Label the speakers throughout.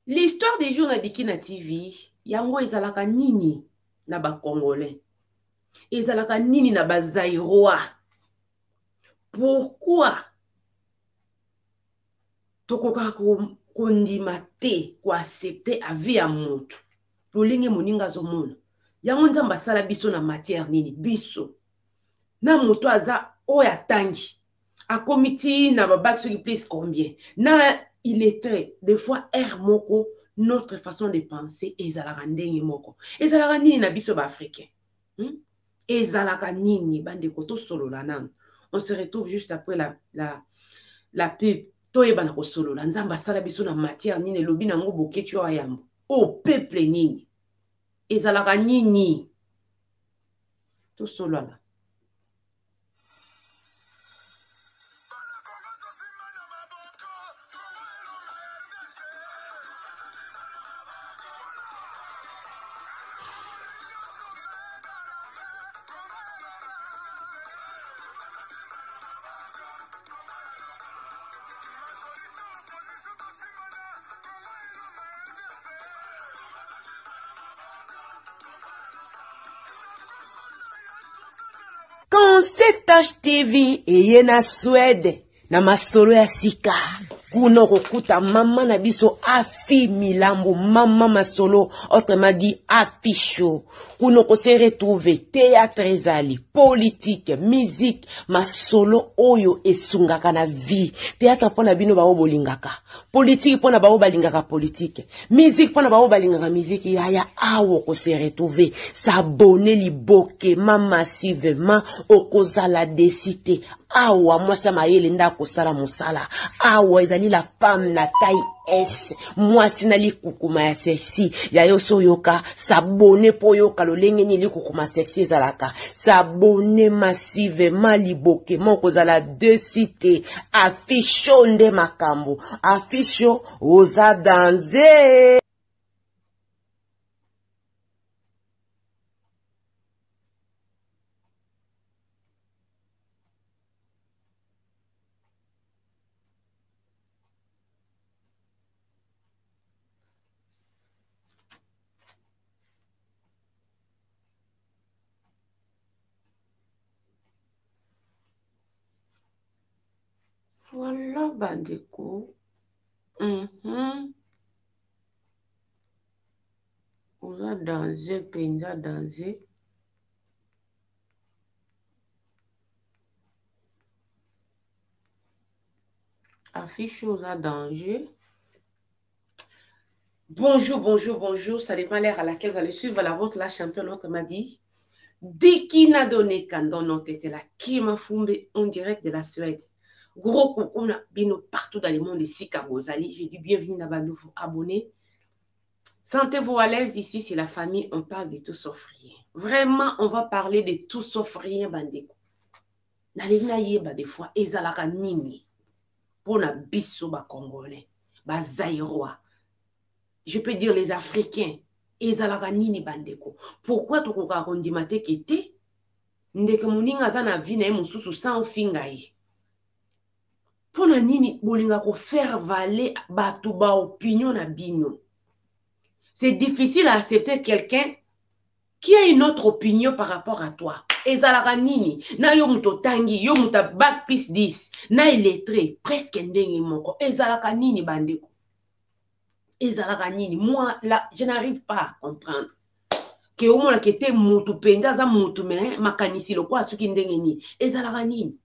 Speaker 1: L'histoire des jours na diki na TV, yango ezalaka nini na ba Congolais. Ezalaka nini na ba Zaïrois. Pourquoi tokoka kondima te ko accepter avis ya moto. Lolinge moninga zomona. Yango nzamba sala biso na matière nini biso. Na moto aza oya tangi. A comité na babak soki plus combien. Na il est très des fois air moko notre façon de penser ezalaka ndenge moko. Ezalaka nini na biso ba africain. Ezalaka nini bande koto solo la nan. On se retrouve juste après la pub. Toyeba na ko solo la nzamba sala biso na matière nini lobi na ngo boketu ayambo. O peuple nini. Ezalaka nini. To solo la. Quand cette TV eye na Suède na masolo ya sika kuno kokuta mama na biso afi milambo mama masolo autrement dit afisho kuno ko se retrouver théâtre ezali politique musique masolo oyo esungaka na vie théâtre pona bino ba obolingaka politique pona ba obalingaka politique musique pona ba obalingaka musique yaya awo ko se retrouver s'abonner liboke massivement okozala décité awa mwasa mayele ndako sala musala awa ezali la femme na taille S mwasi na likukuma ya sexy ya yoso yoka s'abonner po yoka lolenge ni likukuma sexy ezalaka s'abonner massivement liboke moko zala décité afisho nde makambo afisho oza danser. Voilà, bandeko. Oza danger, penza danger. Affiche oza danger. Bonjour, bonjour, bonjour. Ça dépend l'air à laquelle vous allez suivre la vôtre, la championne, l'autre m'a dit. Diki n'a donné quand notre était là. Qui m'a fumé en direct de la Suède. Gros coucou, bino partout dans le monde ici, Kabozali. Je dis bienvenue à nouveau abonné. Sentez-vous à l'aise ici, c'est la famille, on parle de tout sauf rien. Vraiment, on va parler de tout sauf rien, bandeko. Nalina yeba des fois, ezalaka nini. Pour na biso ba Congolais, ba Zaïrois. Je peux dire les Africains. Ezalaka nini bandeko. Pourquoi tokoka kondimate kete? Ndeke muninga za na vi na ye mususu sans finga ye. Pona nini bolinga ko faire valer batu ba opinion na bino. C'est difficile à accepter quelqu'un qui a une autre opinion par rapport à toi. Ezalaka nini. Na yo muto tangi, yo muta bac plus 10. Na illettré, presque ndenge moko. Ezalaka nini bandeko. Ezalaka nini. Moi, là, je n'arrive pas à comprendre. Que au moins, que te mutu penda za mutu me makanisi lo kwa suki ndenge ni. Ezalaka nini.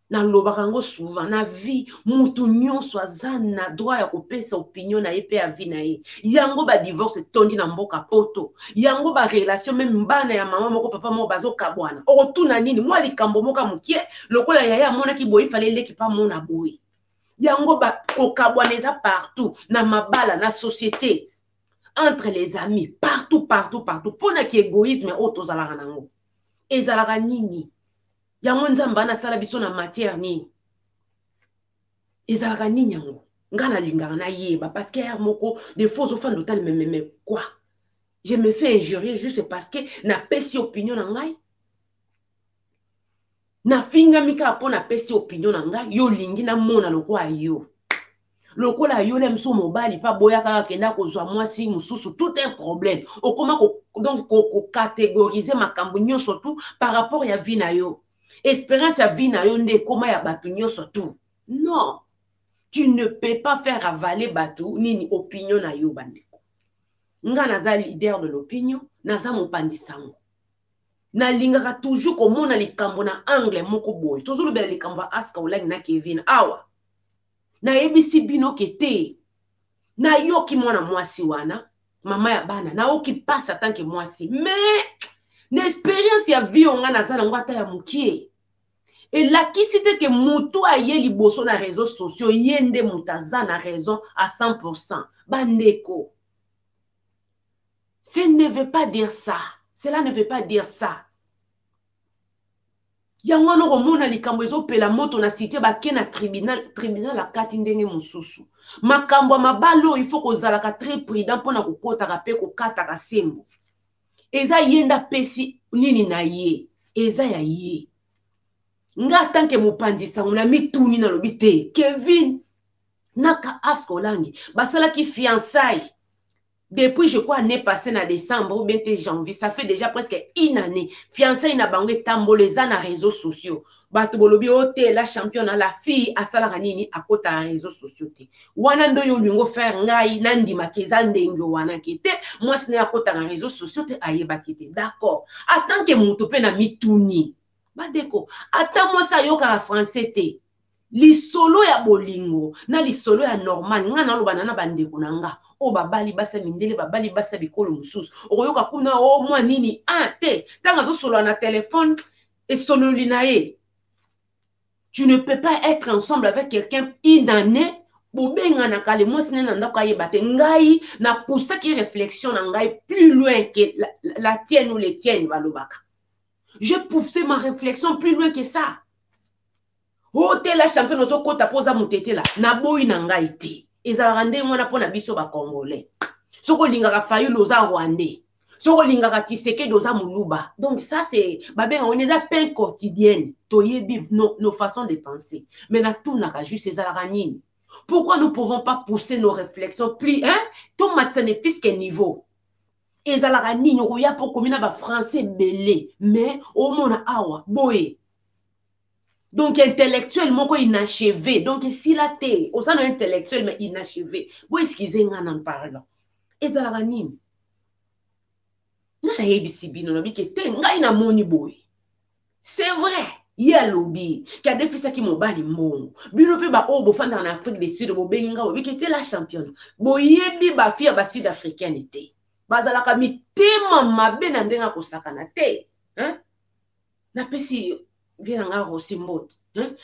Speaker 1: Na lobakango souvent na vie mutu nyonso aza na droit ya kopesa opinion na ye pe ya vie na ye yango ba divorce tondi na mboka poto yango ba relation même bana ya mama moko papa moko bazo kabwana okotuna nini mwa likambo moka mukie lokola yaya mona ki boyi fale leki pa mona boyi yango ba kokabwana eza partout na mabala na société entre les amis partout pona ki égoïsme otozalaka nango ezalaka nini. Yango nzamba na sala biso na matière ni. Ezalaka nini yango. Ngana lingaka na yeba parce que er moko des faux offres d'hôtel mais quoi. Je me fais injurier juste parce que na pesi opinion na ngai. Na finga mika po na pesi opinion na ngai yo lingi na mona lokwa yo. lokola yolem so mobali pa boya kaka kenda kozwa mwasi mususu tout un problème okoma donc ko catégoriser makambo nyonso tout par rapport ya vie na yo espérance ya vie na yo nde koma ya bato nyonso tout non tu ne peux pas faire avaler bato nini opinion na yo bandeko nga naza leader de l'opinion naza mopandi sango nalingaka toujours komona likambo na angle moko boye toujours lobela likambo ya Aska Olangi na Kevin awa nayebisi bino ke te nayoki mwana mwasi wana mama ya bana nayoki pasi atanke mwasi mais na expérience ya vie onga naza nango ata ya mokie elakisi te ke mutu aye liboso na réseaux sociaux ye nde mutu aza na raison à 100%. Bandeko, ça ne veut pas dire ça. Cela ne veut pas dire ça. Yango no komona likambo ezopela moto na cité bake na tribunal akati ndenge mosusu. Makambo mabalo il faut kozalaka très prudent mpona kokotaka pe kokataka sembo. Eza yenda pesi nini na ye. Eza ya ye. Nga tanke mopandisa na mituni na lobi te Kevin naka Aska Olangi basalaki fiançailles depuis je crois année passée na décembre ou bien janvier ça fait déjà presque une année fiançailles na bango tamboleza na réseaux sociaux bato bolobi ote la championne la fille asalaka nini akota na réseaux sociaux te wana ndo yo lingo faire ngai na ndima keza ndenge wana kete moi sine akota na réseaux sociaux te ayeba kete d'accord attends que mutu pe na mituni badeko ata moi sa yoka la français te lisolo ya bolingo na lisolo ya normal nga na loba na bandeko nanga o babali basa mindele babali basa bikolo mususu okoyoka kuna o mwa nini te tanga zo solo na téléphone et sonoli na ye tu ne peux pas être ensemble avec quelqu'un une année bobenga na kale moi sine na ndako ayeba te ngai na poussa ki réflexion na ngai plus loin que la tienne ou les tiennes balobaka. Je poussais ma réflexion plus loin que ça. Oh, t'es la championne, ozo kota poza mutete la. Na boy na ngai te. Ezalaka ndenge wana pona biso ba Congolais. Soko lingaka Fayulu oza Rwandais. Soko lingaka Tshisekedi oza Muluba. Donc ça c'est babenga on est la peine quotidienne. Toyebi nos façons de penser. Mais na tout naka juste ezalaka nini. Pourquoi nous ne pouvons pas pousser nos réflexions plus tout matsa ne fils que niveau. Ezalaka nini oya po komina ba français belé mais au mona awa boye. Donc intellectuellement quoi inachevé donc si la té au sein intellectuel mais inachevé bo excusez nga en parlant ezalaka nini na yebisi bino no bi ke te ngai na moni boye c'est vrai ya lobi ka defisa ki mobali mbongo bino pe ba o bo fanda en Afrique du Sud bo benga bo bi ke te la championne bo yebi ba fia ba sud africaine te bazalaka mitema mabe na ndenga kosakana te na pesi viens nga rosimbote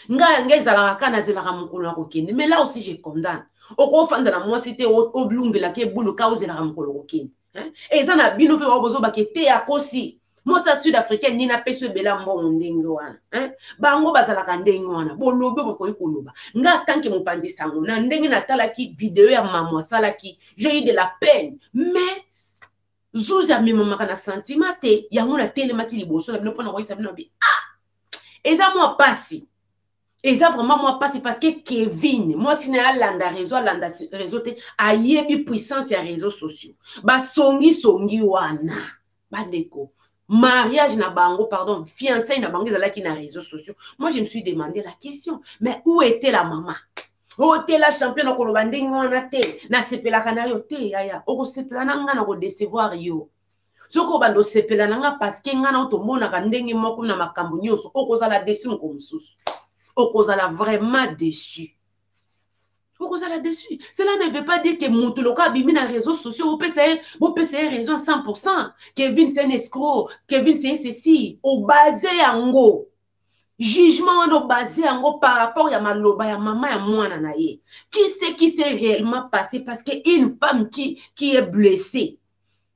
Speaker 1: nga ngezala kana zelaka mukolo na kokende mais là aussi je condamne oko fanda na moi c'était au blumbela ke bulu ka ozela mukolo kokende et ça na bino pe ba bozo ba ke te akosi moi ça sud africain ni na peso bela mbongo ndenge wana bango bazalaka ndenge wana bolobe bokoyi koloba nga tanke mopandi sango na ndenge na talaki video ya mama salaki j'ai eu de la peine mais zuza mimamaka na sentiment te yango na telemaki liboso na bino pona koyisa bino bi et ça moi passe et ça vraiment moi passe parce que Kevin moi si na landa réseau te ayebi puissance ya réseaux sociaux ba songi wana bandeko mariage na bango pardon fiançailles na bango ezalaki na réseaux sociaux moi je me suis demandé la question mais où était la maman oh t'es la championne koloba ndenge wana te na sepelaka na yo te yaya okosepela na nga na ko décevoir yo soko bando sepela nanga parce que nga na otomonaka ndenge moko na makambo nyonso okozala déçu moko mususu okozala vraiment déçu okozala déçu cela ne veut pas dire que mutu loka bimi na réseaux sociaux vous pese raison à 100% Kevin c'est un escroc Kevin c'est ceci au basé yango jugement wana basé yango par rapport ya maloba ya mama ya mwana na ye qui s'est réellement passé parce que une femme qui est blessée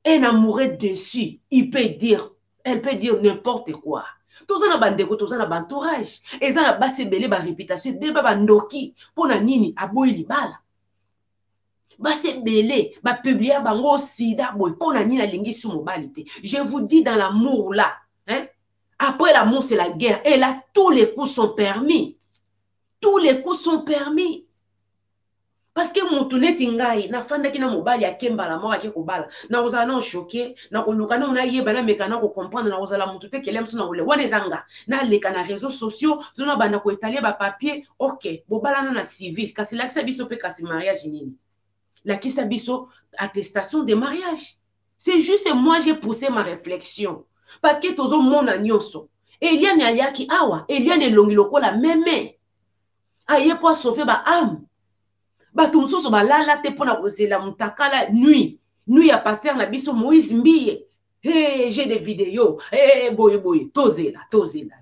Speaker 1: un amoureux dessus, elle peut dire n'importe quoi. Tout ça na bandeko, tout ça na entourage. Et ça na base belé ba réputation, beba bandoki, pona nini aboyi libala. Base belé, ba publier bango sida boy, pona nini lingi sou mobilité. Je vous dis dans l'amour là, après l'amour c'est la guerre. Et là tous les coups sont permis. Tous les coups sont permis. Parce que moto neti ngai na fanda ki na mobali akembala moko ake kobala na kozala na choqué na koluka na yeba na meka na ko comprendre na kozala moto te kelem so na wole wana ezanga na leka na réseaux sociaux zona banda ko étaler ba papier OK bobala na civil kasi lakisa biso pe kasi mariage nini lakisa biso attestation de mariage. C'est juste moi j'ai poussé ma réflexion parce que tozo mona nyonso Eliane ayaki awa Eliane elongi lokola meme aye po sauver ba âme. Bato mosusu balala te mpona kozela mutakala nuit ya pasteur na biso Moïse Mbiye. Hey, j'ai des vidéos. Hey, boye tozela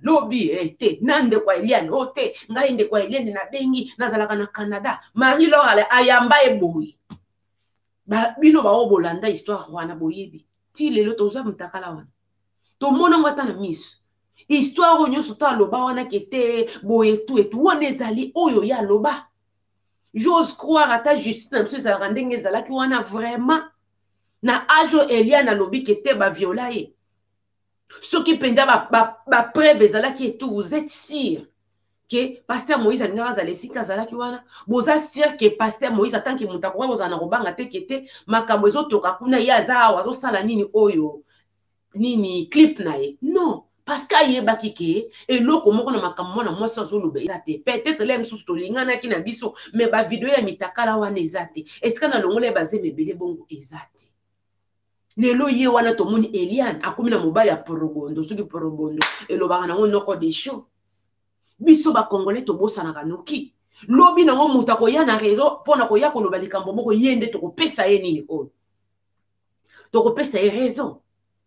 Speaker 1: lobi te nande kwa Eliane te ngai nde kwa Eliane na bengi nazalaka na Canada Marie Laure ayamba boye ba bino ba obolanda histoire wana boyebi ti lelo toza mutakala wana to mona ngata na miso histoire nyonso to aloba wana kete boye tu etu wana ezali oyo ya loba. J'ose croire à ta justice na biso ezalaka ndenge ezalaki wana vraiment na ajo Eliane alobi kete ba viola ye soki penda ba preuve ezalaki et tout vous êtes sûr que pasteur Moïse alingaka azala esika azalaki wana boza sûr que pasteur Moïse atanki moto akoka kozala na kobanga te kete makambo ezotoka kuna ye aza awa azosala nini oyo nini clip na ye non parce qu'ayebaki ke eloko moko na makambo mwana mwasi azoloba eza te peut-être le mosusu tolinganaki na biso mais ba video ya mitakala wana eza te esika na longola bazeme ebele bongo eza te lelo ye wana tomoni Eliane akomi na mobali ya porobondo soki porobondo elobaka nango noko de show biso ba congolais tobosanaka noki lobi nango moto akoya na réseau mpona koya koloba likambo moko ye nde tokopesa ye nini oyo tokopesa ye raison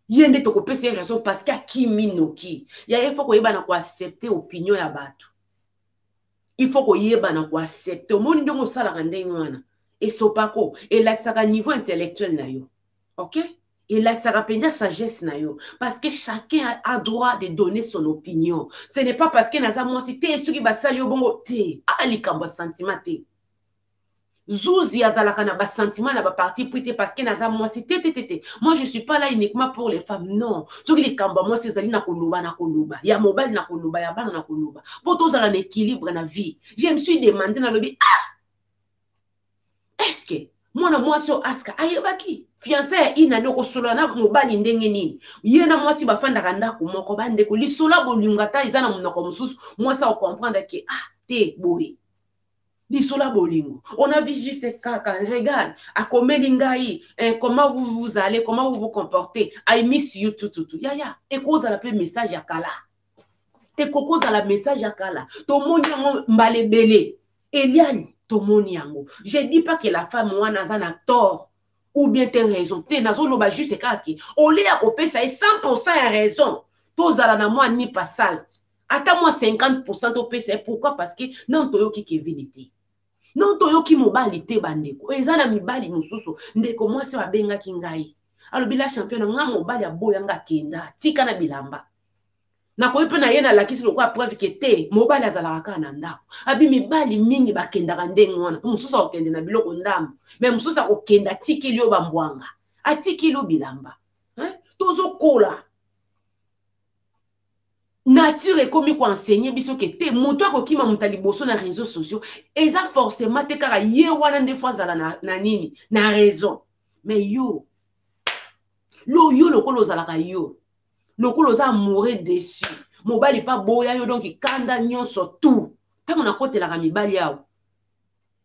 Speaker 1: yende tokopesa ye raison parce qu'akimi noki ya il faut koyeba na ko accepter opinion ya bato il faut koyeba na ko accepter omoni ndenge osalaka ndenge wana esopako elakisaka niveau intellectuel na yo OK elakisaka penza sagesse na yo parce que chacun a droit de donner son opinion. Ce n'est pas parce que naza mwasi te soki basali yo bongo te likambo sentiment te Zouzi azalaka na ba sentiment na ba parti pris parce que naza mwasi te. Moi je suis pas là uniquement pour les femmes non. Soki likambo mwasi ezali na koloba ya mobile na koloba ya bana na koloba. Po tozala na équilibre na vie. Je me suis demandé na lobi est-ce que mwana mwasi o aska ayebaki fiancé ina ndoko solo na mobali ndenge nini yena mwasi bafandaka ndako moko bande ko lisola bolingata izana munoko mususu mwasi o comprendre que te boye lisola bolingo. On a vu juste kaka, regarde, à comment lingai, comment vous allez, comment vous vous comportez. I miss you tout. Ya. Et cause à la message à Kala. Et cause à la message à Kala. Tomoni yango mbale bele. Eliane, tomoni yango. Je dis pas que la femme ou a tort. Ou bien t'as raison. T'es nazo loba juste kaki. Au lieu à couper ça est 100% à raison. Tozala na moi ni pas salte. Attends moi 50% au PC. Pourquoi? Parce que non toyo ki kevinité. Non toyo ki mobali te bandeko. Ezana mibali mususu. Ndeko mwasi wa benga kingai. Alo bila champion nga mobali ya boya nga kenda. Tika na bilamba. Na koipe na yena lakisi lokwa preuve ke te. Mobali azalaka na ndako. Abi mibali mingi bakenda kandenge wana. Mususu okende na biloko ndambo. Me mususu okenda tikili yo bambwanga. Atikili yo bilamba. Tozo kola. Nature ekomi ko enseigner biso ke te moto akokima mutali boso na réseaux sociaux eza forcément te kaka ye wana nde fois zala na nini na raison mais yo lokolo zalaka yo lokolo za amoureux dessus mobali pa boya yo donc kanda nyonso tout tango na kotelaka mibali yawo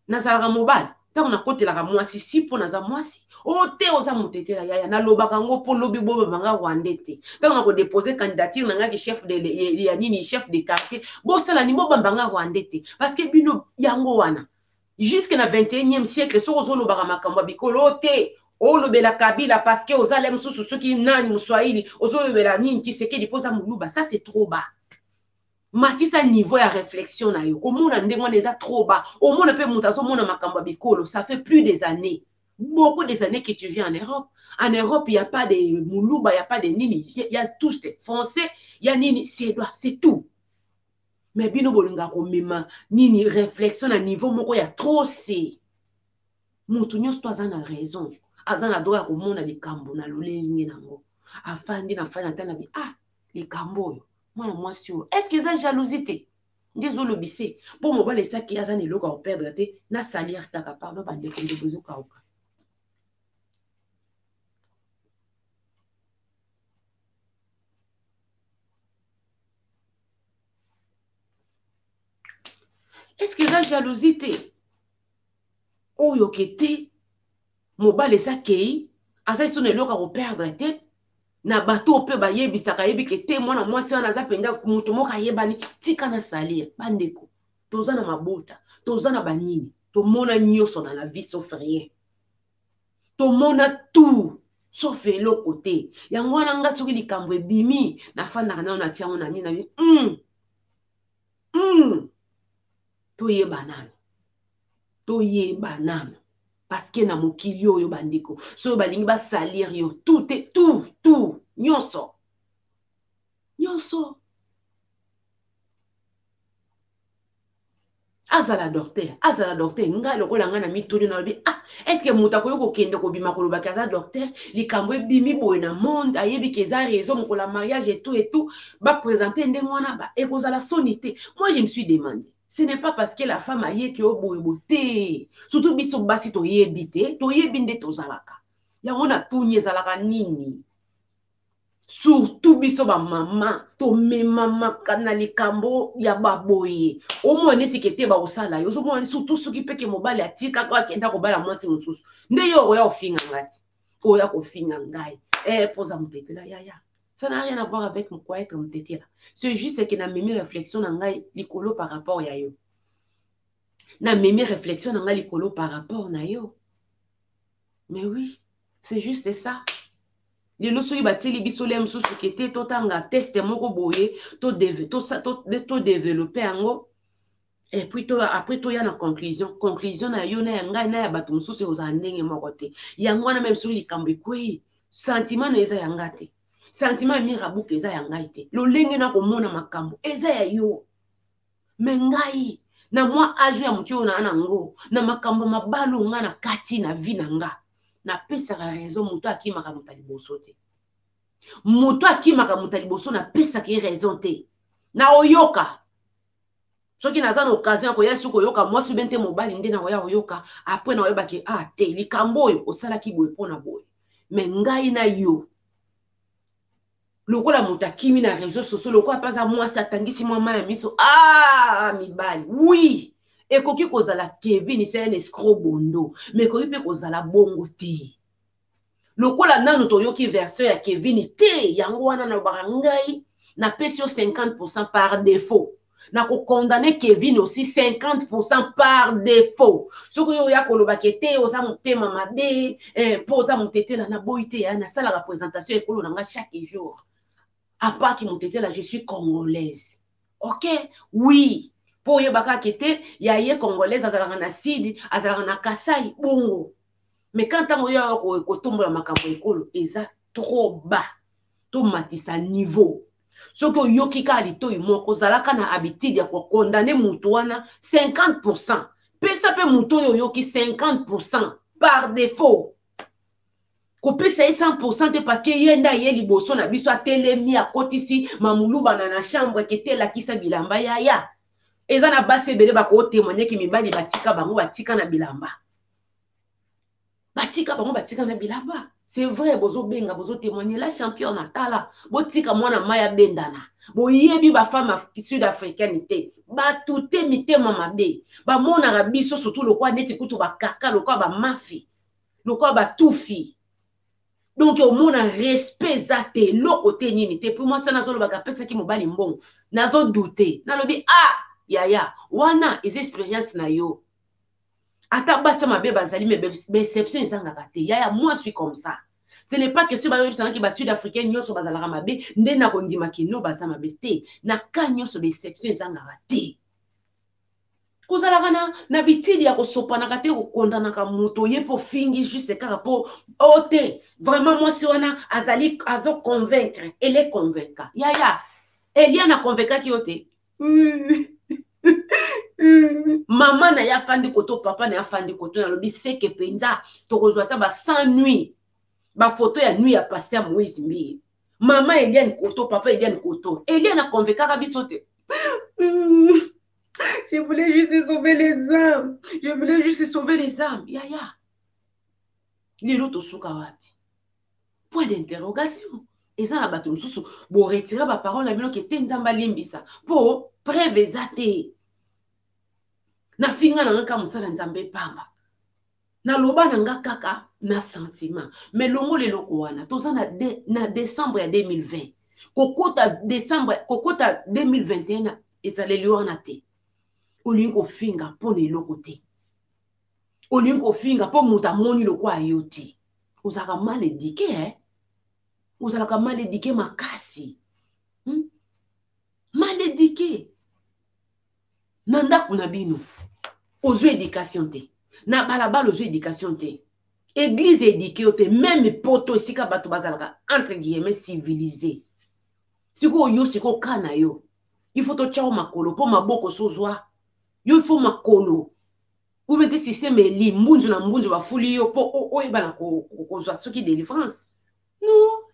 Speaker 1: nazalaka mobali tango na kotelaka mwasi si po naza mwasi ote oza mutetela yaya na lobaka ngo po lobi boba banga wandete tango na ko déposer candidature na ngaki chef de ya nini chef de quartier bo sala ni boba banga wandete parce que bino yango wana jusque na 21e siècle soko zo lobaka makambo bikolo te olobela Kabila parce que ozalem susu soki nani muswahili ozolobela nini Tshisekedi poza muluba ça c'est trop bas. Matisa niveau ya réflexion na yo komona ndenge wana eza trop bas omona pe mutu azomona makambo bikolo ça fait plus des années beaucoup des années que tu viens en Europe il y a pas de muluba il y a pas de nini il y a tous des français il y a nini c'est tout mais bino bolinga komema nini réflexion na niveau moko ya trop c'est mutu nyonso to azana raison azana droit komona likambo na lolelingi nango afandi na fana tana bi likambo yo mwana mwasi oyo est-ce que eza jalousie te Désolé lobissé. Pour moi, les sacs qui a des lots à perdre, na salir ta capable de comme de besoin kauka. Est-ce que la jalousie te ou yokete mobile les sacs asa sont les lots à perdre te na bateau pe ba yebi saka yebi kete mwana mwasi wana za penda mutu moka yebani tika na salir bandeko. Toza na mabota, toza na banini, to mona nyoso na la vie sauf rien. To mona tout sauf le côté. Yango wana nga soki likambo ebimi na fanda na na tiango na nina bi. To ye banana. To ye banana. Parce que na mokili oyo bandeko. So balingi ba salir yo tout nyonso. Nyonso. Azala docteur nga lokola nga na mituli na lobi est-ce que muta koyoko kende ko bima ko lobaka za docteur likambo ebimi boye na monde ayebi ke za raison mo la mariage et tout ba présenter ndengwana ba ekozala sonité. Moi je me suis demandé ce n'est pas parce que la femme aye ke oboye bote surtout biso basi to yebite to yebinde to zalaka yango na tunye zalaka nini. Surtout biso ba mama to me mama kana likambo ya baboye au moins netikete ba osala yo so mo surtout soki peke mobali atika kwa kenda ko bala mwasi mususu nde yo ya ofinga ngati ko ya ko finga ngai poza mutetela ya ça n'a rien à voir avec mon quoi être mutetela. C'est juste que na mimi réflexion na ngai likolo par rapport ya yo na mimi réflexion na ngai likolo par rapport na yo. Mais oui, c'est juste ça. Les lois batili bisolem sous kete to tanga test moko boye to développer ango et puis to après to ya na conclusion na yo na ngai na ya batu mususu ozandenge moko te yango na même sur likambo kwe sentiment na eza yanga te sentiment mirabuka eza yanga te lo lenge na komona makambo eza ya yo mengai na moi aju ya mutio na anango na makambo mabalo nga na kati na vie na nga na pesa ka raison muto akimaka mutaliboso te muto akimaka mutaliboso na pesa ki raison te na oyoka soki naza na occasion ko yesu ko yoka mwasi bente mobali nde na oya oyoka après na oyeba ke te likambo oyo osalaki boye pona boye me ngai na yo lokola muto akimi na réseaux sociaux lokola paza mwasi atangisi mwa ya miso mibali oui ekoki kozala Kevin c'est un escroc bondo mais ekoki pe kozala bongo te lokola nanu toyoki version ya Kevin te yango wana na barangai na pesi 50% par défaut na ko condamner Kevin aussi 50% par défaut soko yo ya koloba kete oza mutema mabe poza mutetela na boite ya na sala la présentation ekolo na nga chaque jour à part qui mutetela je suis congolaise. OK, oui. Po yebaka kete ya ye congolaise azalaka na sidi azalaka na Kasai bongo mais quand tango yo ko tombola makambo ekolo eza trop bas to matisa niveau soko yoki ka lito moko zalaka na habitude ya ko condamner mutu wana 50% pesa pe mutu yo yoki 50% par défaut ko pesa 100% te parce que yenda ye liboso na biso atelemi akotisi mamuluba na chambre ketela kisa bilamba ya eza na base bele bako témoigner ki mibali batika bango batika na bilamba c'est vrai bozo benga bozo témoigner la championne atala botika mwana maya bendana boyebi ba femme sud-africaine te batute mitema mabe ba mona rabiso surtout lokwa neti kutu ba kaka lokwa ba mafi lokwa ba tufi donc au mona respect zate loko te nini te pour moi ça nazo lobaka pesa ki mobali mbongo nazo douter nalobi yaya wana is expérience na yo ata basa mabe bazali mais exception ezangaka te yaya moi je suis comme ça ce n'est pas que si ba yebisanga ki ba sud-africain nyonso bazalaka mabe nde na kondima kino baza mabe te na ka nyonso exception ezangaka te kozalaka na bitidi ya kosopanaka te kokondanaka moto ye po fingi juste kaka po te vraiment moi si wana azali azo convaincre elle est convaincante yaya elia na convaincaki yo te maman na ya fandi koto papa na ya fandi koto na lobi seke penza tokozwa ta ba 100 nuit ba photo ya nuit ya passé ya Moïse Mbi maman Eliane koto papa Eliane koto Eliane na convaincaka biso te Je voulais juste sauver les âmes. Je voulais juste sauver les âmes. Yaya. Lelo to suka wapi. Point d'interrogation. Et ça, la bateau, bon, retirer ma parole, la bino qui était nzamba limbisa. Pour prévezate. Na finga na nga musala nzambe pamba. Na loba na nga kaka na sentiment. Mais longo le loko wana. Toza na décembre ya 2020. Kokota décembre, kokota 2021 ezaleli wana te. Olingo finga po ne loko te. Olingo finga po muta moni loko ayoti. Ozaka mal éduqué, hein? Ozalaka mal éduqué makasi. Mal éduqué. Nanda kuna bino. Ozo éducation te. Na balabala ozo éducation te. Église éduquée te. Même poto esika bato bazalaka entre guillemets civilisé. Siko yo siko kana yo. Il faut to chao makolo po maboko sozwa. Yo il faut makolo. Ou mette système eli mbunju na mbunju ba fuli yo po oyeba na ko zwa soki délivrance. Non.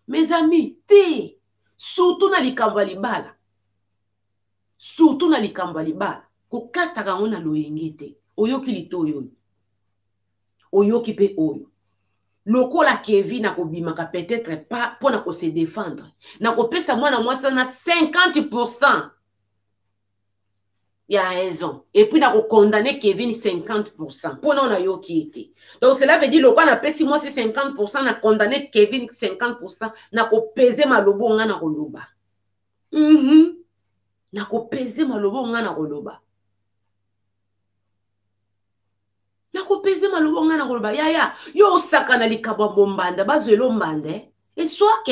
Speaker 1: Mes amis, te. Surtout na likambo libala. Surtout na likambo libala. Ko kataka ngona loyenge te. Oyoki litoyo. Oyoki pe oyo. Lokola Kevin na kobimaka peut-être pas pour na ko se défendre. Na ko pesa mwana mwasa na 50%. Il a raison. Et puis na ko condamner Kevin 50%. Pour na yoki ete. Donc cela veut dire lokola na pesi moi c'est 50% na condamner Kevin 50% na ko peser malobo nga na koloba. Na ko peser malobo nga na koloba. Na ko pese malobo nga na koloba yaya yo osaka na likabwa bombanda bazwelo mbande et soit que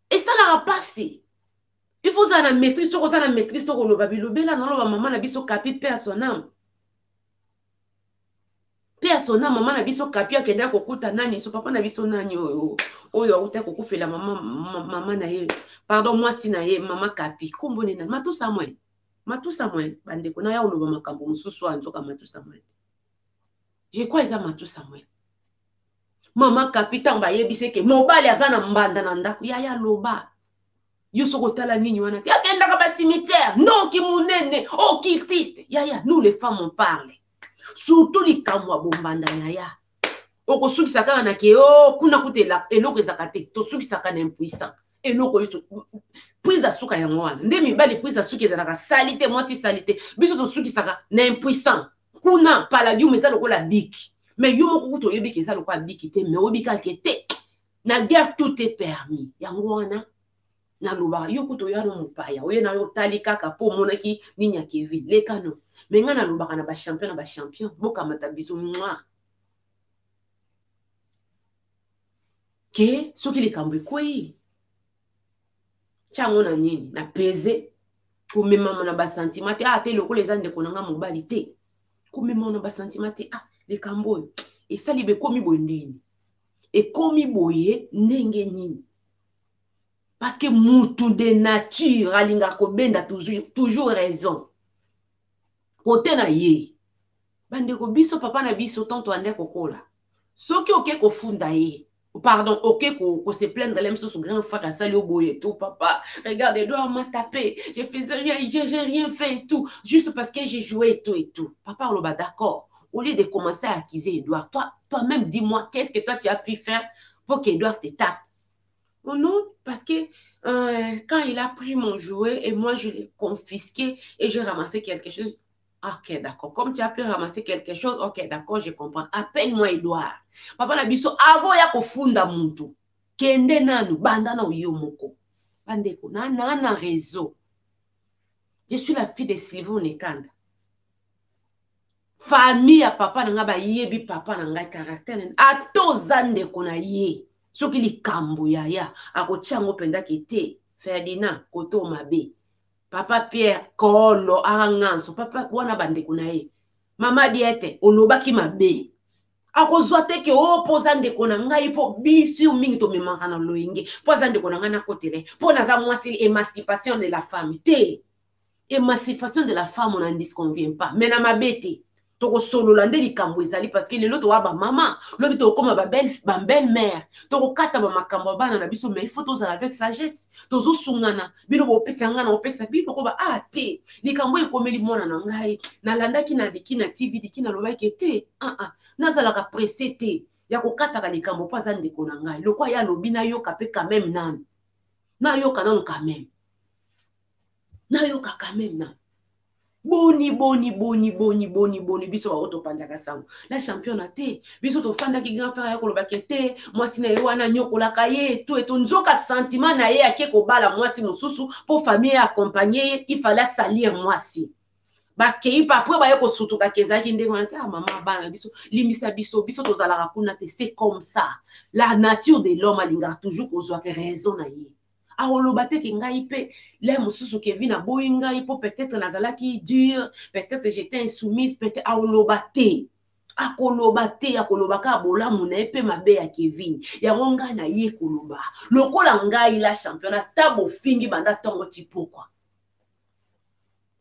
Speaker 1: et ça la rapasi il faut ça na maîtrise to ça na maîtrise to koloba bilobela na loba maman na biso kapi personnel maman na biso kapi akenda kokuta nani so papa na biso nani oyo auta kokufela maman na ye pardon moi si na ye maman kapi kombone na matu Samuel bande kona ya oloba makambo mususu anzoka matu Samuel. Je crois eza matu Samuel. Mama kapitan ba yebise ke mobali azana mbanda na ndaku ya loba. Yo soko tala nini wana te. Akenda ka ba cimetière, non ki munene, oh ki triste. Ya nous les femmes on parle. Surtout likamwa bombanda ya. Oko suki saka na ke kuna kutela eloko ezakate. To suki saka na impuissant. Eloko yo prise à suka ya ngwana. Ndemi bali prise à suki ezalaka salité, moi si salité. Biso to suki saka na impuissant. Kuna palladium eza lokola biki. Mais yo moko kuto yebi ke eza lokola biki te, mais obika ke te. Na guerre tout est permis. Yango wana na loba yo kuto yaro mupaya. Oye na yo tali kaka po monaki ninya Kevin. Leka no. Mais nga na loba kana ba champion. Boka mata biso mwa. Ke soki likambo kwei. Chango na nini na peze. Komema na ba sentiment te lokola ezande konanga mobali te. Komema na ba sentiment te les kambo et ça libe komi bondini et komi boye ndenge nini parce que mutu de nature alinga ko benda toujours raison côté na ye bande ko biso papa na biso tonto ande kokola soki oke ko funda ye pardon oke ko se plaindre même sur grand frère à sali boye tout papa regarde Edouard m'a tapé je faisais rien j'ai rien fait et tout juste parce que j'ai joué et tout papa on va d'accord. Au lieu de commencer à accuser Edouard, toi-même, dis-moi, qu'est-ce que toi tu as pu faire pour qu'Edouard te tape? Oh non, parce que quand il a pris mon jouet et moi je l'ai confisqué et j'ai ramassé quelque chose. Ok, d'accord. Comme tu as pu ramasser quelque chose, ok, d'accord, je comprends. Appelle-moi Edouard. Papa Nabiso, avant ya kofunda muntu. Kende nanu, banda na uyo moko. Bandeko, na réseau. Je suis la fille de Sylvain Nekanda. Famille ya papa nanga ba yebi papa nanga caractère ato zande kona ye soki likambo ya ako chango penda kete Ferdinand koto mabe papa Pierre kolo aranganso papa wana bande kona ye mama diete olobaki mabe ako zoate ke opoza ndeko na ngai po bisi mingi to memaka na loyenge poza ndeko na ngai na kotere po naza mwasi émancipation de la femme te émancipation de la femme on n'en disconvient pas mais na mabete Toko solo lande likambo ezali parce que lelo to wa ba mama, lobi to koma ba belle mère. Toko kata ba makambo bana na biso mais il faut tozala avec sagesse. Tozo sungana, bino bo pesa ngana o pesa bino ko ba te. Likambo ekomeli mona na ngai, na landaki na diki na TV diki na lobaki te. Nazala ka pressé te. Ya ko kata ka likambo pa za ndeko na ngai. Lokwa ya lobi na yoka pe quand même nan. Na yoka nan quand même. Na yoka quand même nan. Boni, biso wa oto panjaka sango. La championne te, biso to fanda ki grand frère ya kolobake te, mwasi na ye wana nyokola kaye, tout et tout nzoka sentiment na ye ake ko bala mwasi mususu, pour famille accompagner, il fallait salir mwasi. Ba kei pa après ba ye ko sutuka kezaki ndenge wana te, maman bana biso, limisa biso to zalaka kuna te, c'est comme ça. La nature de l'homme alinga toujours kozwa ke raison na ye. Aoloba te ke ngai pe le mususu Kevin a boyi ngai po peut-être nazalaki dur, peut-être j'étais insoumise, peut-être aoloba te. Akoloba te, akoloba ka bolamu na pe mabe ya Kevin. Yango ngai na ye koloba. Lokola ngai la championnat tabo fingi banda tongo tipokwa.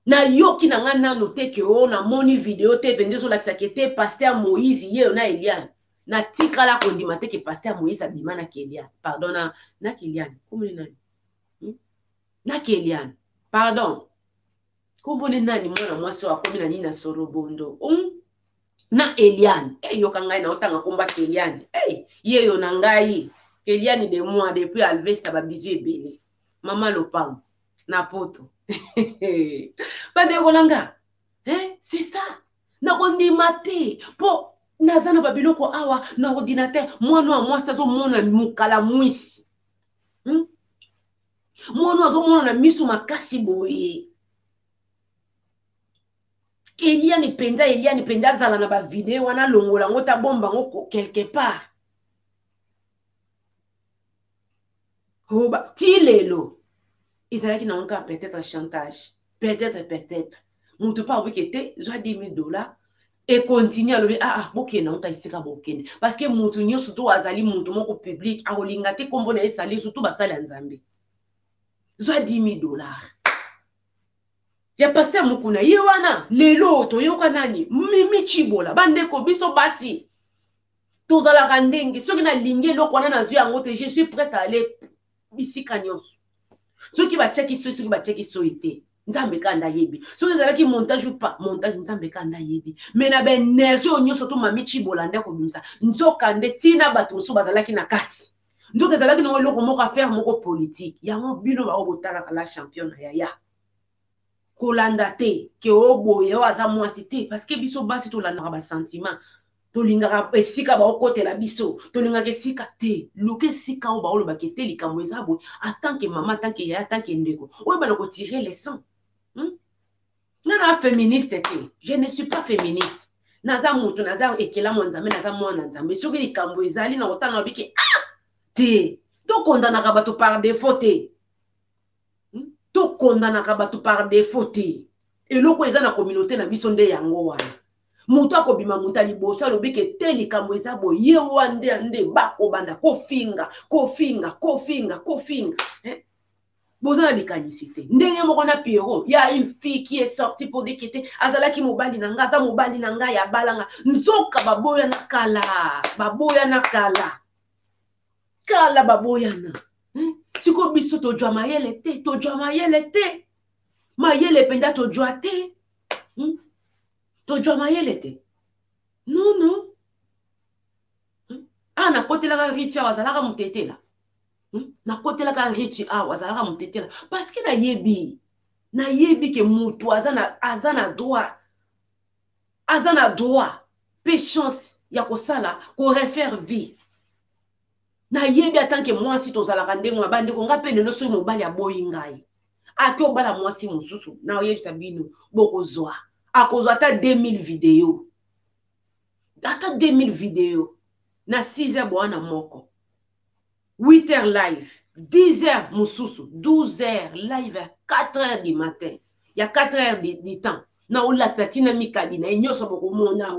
Speaker 1: Na yoki na nga nano te ke o na moni video te vende so lakisa ke te pasteur Moïse ye na Eliane. Na tikala kondima te ke pasteur Moïse abima na Keliane. Pardon na Keliane. Comment nani? Na Keliane. Pardon. Kumbone nani mwana mwasi wa komi na nina sorobondo. Na Eliane. Yoka ngai na otanga komba Keliane. Yeyo na ngai. Keliane de moi depuis Alvesta ba bizu ebele. Mama Lopang. Na poto. Bade kolanga. C'est ça. Na kondima te. Po nazana babiloko awa na ordinateur. Mwana mwasi azo mona mukala mwisi. Mwana azo mona na misu makasi boye. Eliane penda zala na ba video wana longola ngota bomba ngoko quelque part. Hoba tilelo. Ils qui n'ont qu'à peut-être chantage. Peut-être. Mon te pas qui était, j'ai 10 000 $ et continue à le dire, ok, non, t'as ici, parce que mon tournoi, surtout, azali, mon tournoi public, à Olingate, comme on est salé, surtout, basal en Zambie. J'ai 10 000 $. J'ai passé à Mukuna, Yewana, Lelo, Toyoka Nani, Mimi Chibola, Bandeko, Biso Basi, Tozala Randenge, ceux qui n'ont ligné, je suis prête à aller ici, Kanyos. Ceux qui va checker ceux qui va checker été nzambe kanda yebi ceux qui zalaki montage ou pas montage nzambe kanda yebi mais na ben énergie onyo surtout mami chibolanda ko bimsa nzoka nde tina bato so bazalaki na kati nzoka zalaki na loko moko faire moko politique yango bino ba obotala kala champion ya kolanda te ke oboye o aza mwasi te parce que biso basi to landa ba sentiment tolingaka esika baokotela biso tolingaka esika te luka esika o baoloba ke te likambo eza boye en tant que maman, en tant que yaya, en tant que ndeko oyo bana kotirer leçon nana féministe te je ne suis pas féministe naza moto naza ekela mo nzambe naza mwana nzambe soki likambo ezali na kotanga bike te tokondanaka bato par défaut te tokondanaka bato par défaut te eloko eza na communauté na biso nde yango wana mutu akobima mutu aliboso alobi ke te likambo eza boye ye wande ande bakobanda kofinga boza na likanisi te ndenge moko na Pierrot ya une fille qui est sortie pour dire que te azalaki mobali na nga aza mobali na nga ya balanga nzoka baboya na kala baboyana siko biso tojwa mayele te mayele penda tojwa te tojwa mayele te non na kotelaka richi awa azalaka mutetela na kotelaka richi awa azalaka mutetela parce que nayebi ke mutu aza na droit pe chance ya kosala ko refaire vie nayebi atanke mwasi tozalaka ndenge na bandeko nga pe lelo soki mobali aboyi ngai ake obala mwasi mosusu na oyebisa bino bokozwa akozwa ata 2000 video na 6h bwana moko 8h live 10h mosusu 12h live à 4h du matin il y a 4h du temps na olakisa tina mikadi na nyonso bokomona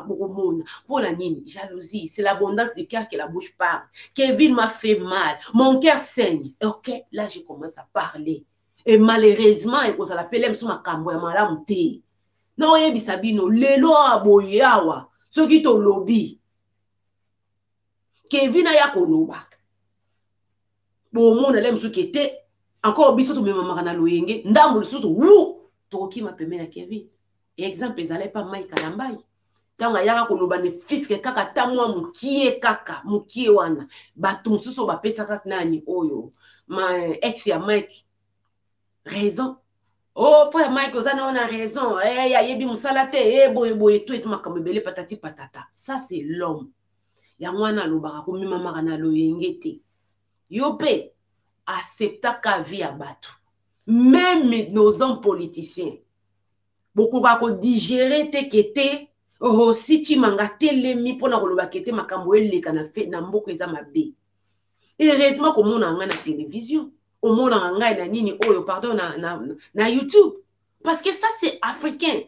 Speaker 1: bokomona mpona nini jalousie c'est l'abondance de cœur que la bouche parle. Kevin m'a fait mal, mon cœur saigne. Ok, là je commence à parler et malheureusement ekozala pele biso makambo ya malamu te na oyebisa bino lelo aboye awa soki to lobi Kevin aya koloba bo mona lem su kete encore biso to memamaka na loyenge ndambo lisusu wu tokokima pembeni ya Kevin exemple ezalai pa Mike Kalambai tanga yaka koloba ne fiske kaka tamwa mukie kaka mukie wana bato mosusu bapesaka nani oyo ma ex ya Mike raison oh frère Mike ozana on a raison ya yebi musala te boye boye tout et makambo ebele patati patata ça c'est l'homme yango wana alobaka komemamaka na loyenge te yo pe acceptaka vie ya bato même nos hommes politiciens bokoka ko digérer te kete Rossi Chimanga telemi pona koloba kete makambo eleka na mboko eza mabe heureusement komona nga na télévision omona nga na nini oyo pardon na YouTube parce que ça c'est africain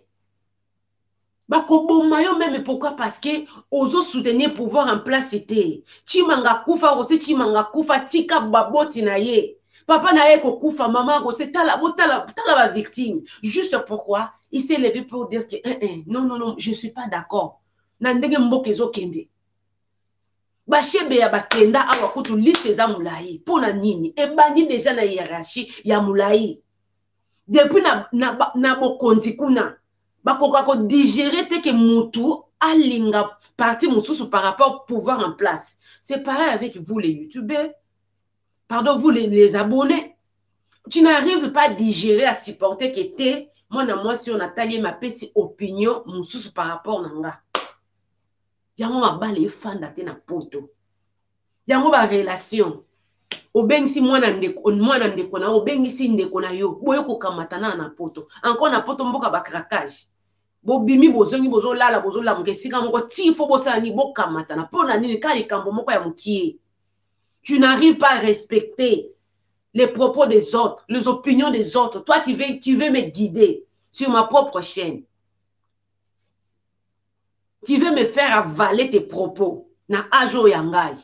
Speaker 1: bakoboma yo même pourquoi parce que ozo soutenir pouvoir en place c'était Chimanga kufa Rossi Chimanga kufa tika baboti na ye papa na ye ko kufa maman ko c'est tala ba victime juste pourquoi il s'est levé pour dire que non je suis pas d'accord na ndenge mboka ezo kende ba shebe ya bakenda awa kutu liste za mulai pona nini ebandi déjà na hiérarchie ya mulai depuis na bokonzi kuna bakoka ko digérer te que mutu alinga parti mususu par rapport au pouvoir en place c'est pareil avec vous les youtubeurs pardon vous les abonnés tu n'arrives pas à digérer à supporter que t'es moi si on a taillé ma pesi opinion mususu par rapport na nga yango mabale efanda te na poto yango ba relation obengisi mwana ndeko na obengisi ndeko na yo boyo kokamatana na poto encore na poto mboka ba craquage bobimi bozongi bozolala bozolamuka esika moko tifo bosala ni bokamatana pona nini ka likambo moko ya mokie tu n'arrives pas à respecter les propos des autres, les opinions des autres. Toi, tu veux me guider sur ma propre chaîne. Tu veux me faire avaler tes propos. Na ajo yangai.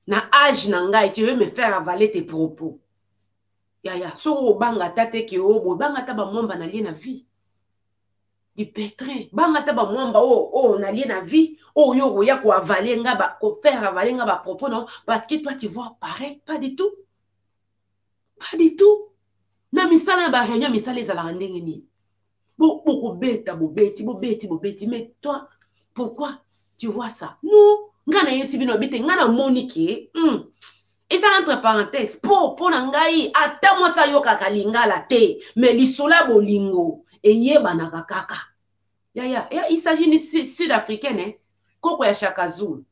Speaker 1: Na age nangai, tu veux me faire avaler tes propos. Ya. So banga tate ki obo, banga taba mwamba na liye na vie. Du pétrin. Banga taba mwamba na liye na vie. Yo ya ko avaler nga ba, ko faire avaler nga ba propos non. Parce que toi, tu vois pareil, pas du tout. Pas du tout. Na misala ba réunion misala ezala ndenge ni. Boko beta bobeti mais toi pourquoi tu vois ça? Non, ngana yesi bino bete ngana monike. Et ça entre parenthèses pour na ngai ata mo sa yoka kalingala te mais lisola bolingo et yeba na kaka. Ya il s'agit ni sud-africaine koko ya Shaka Zulu.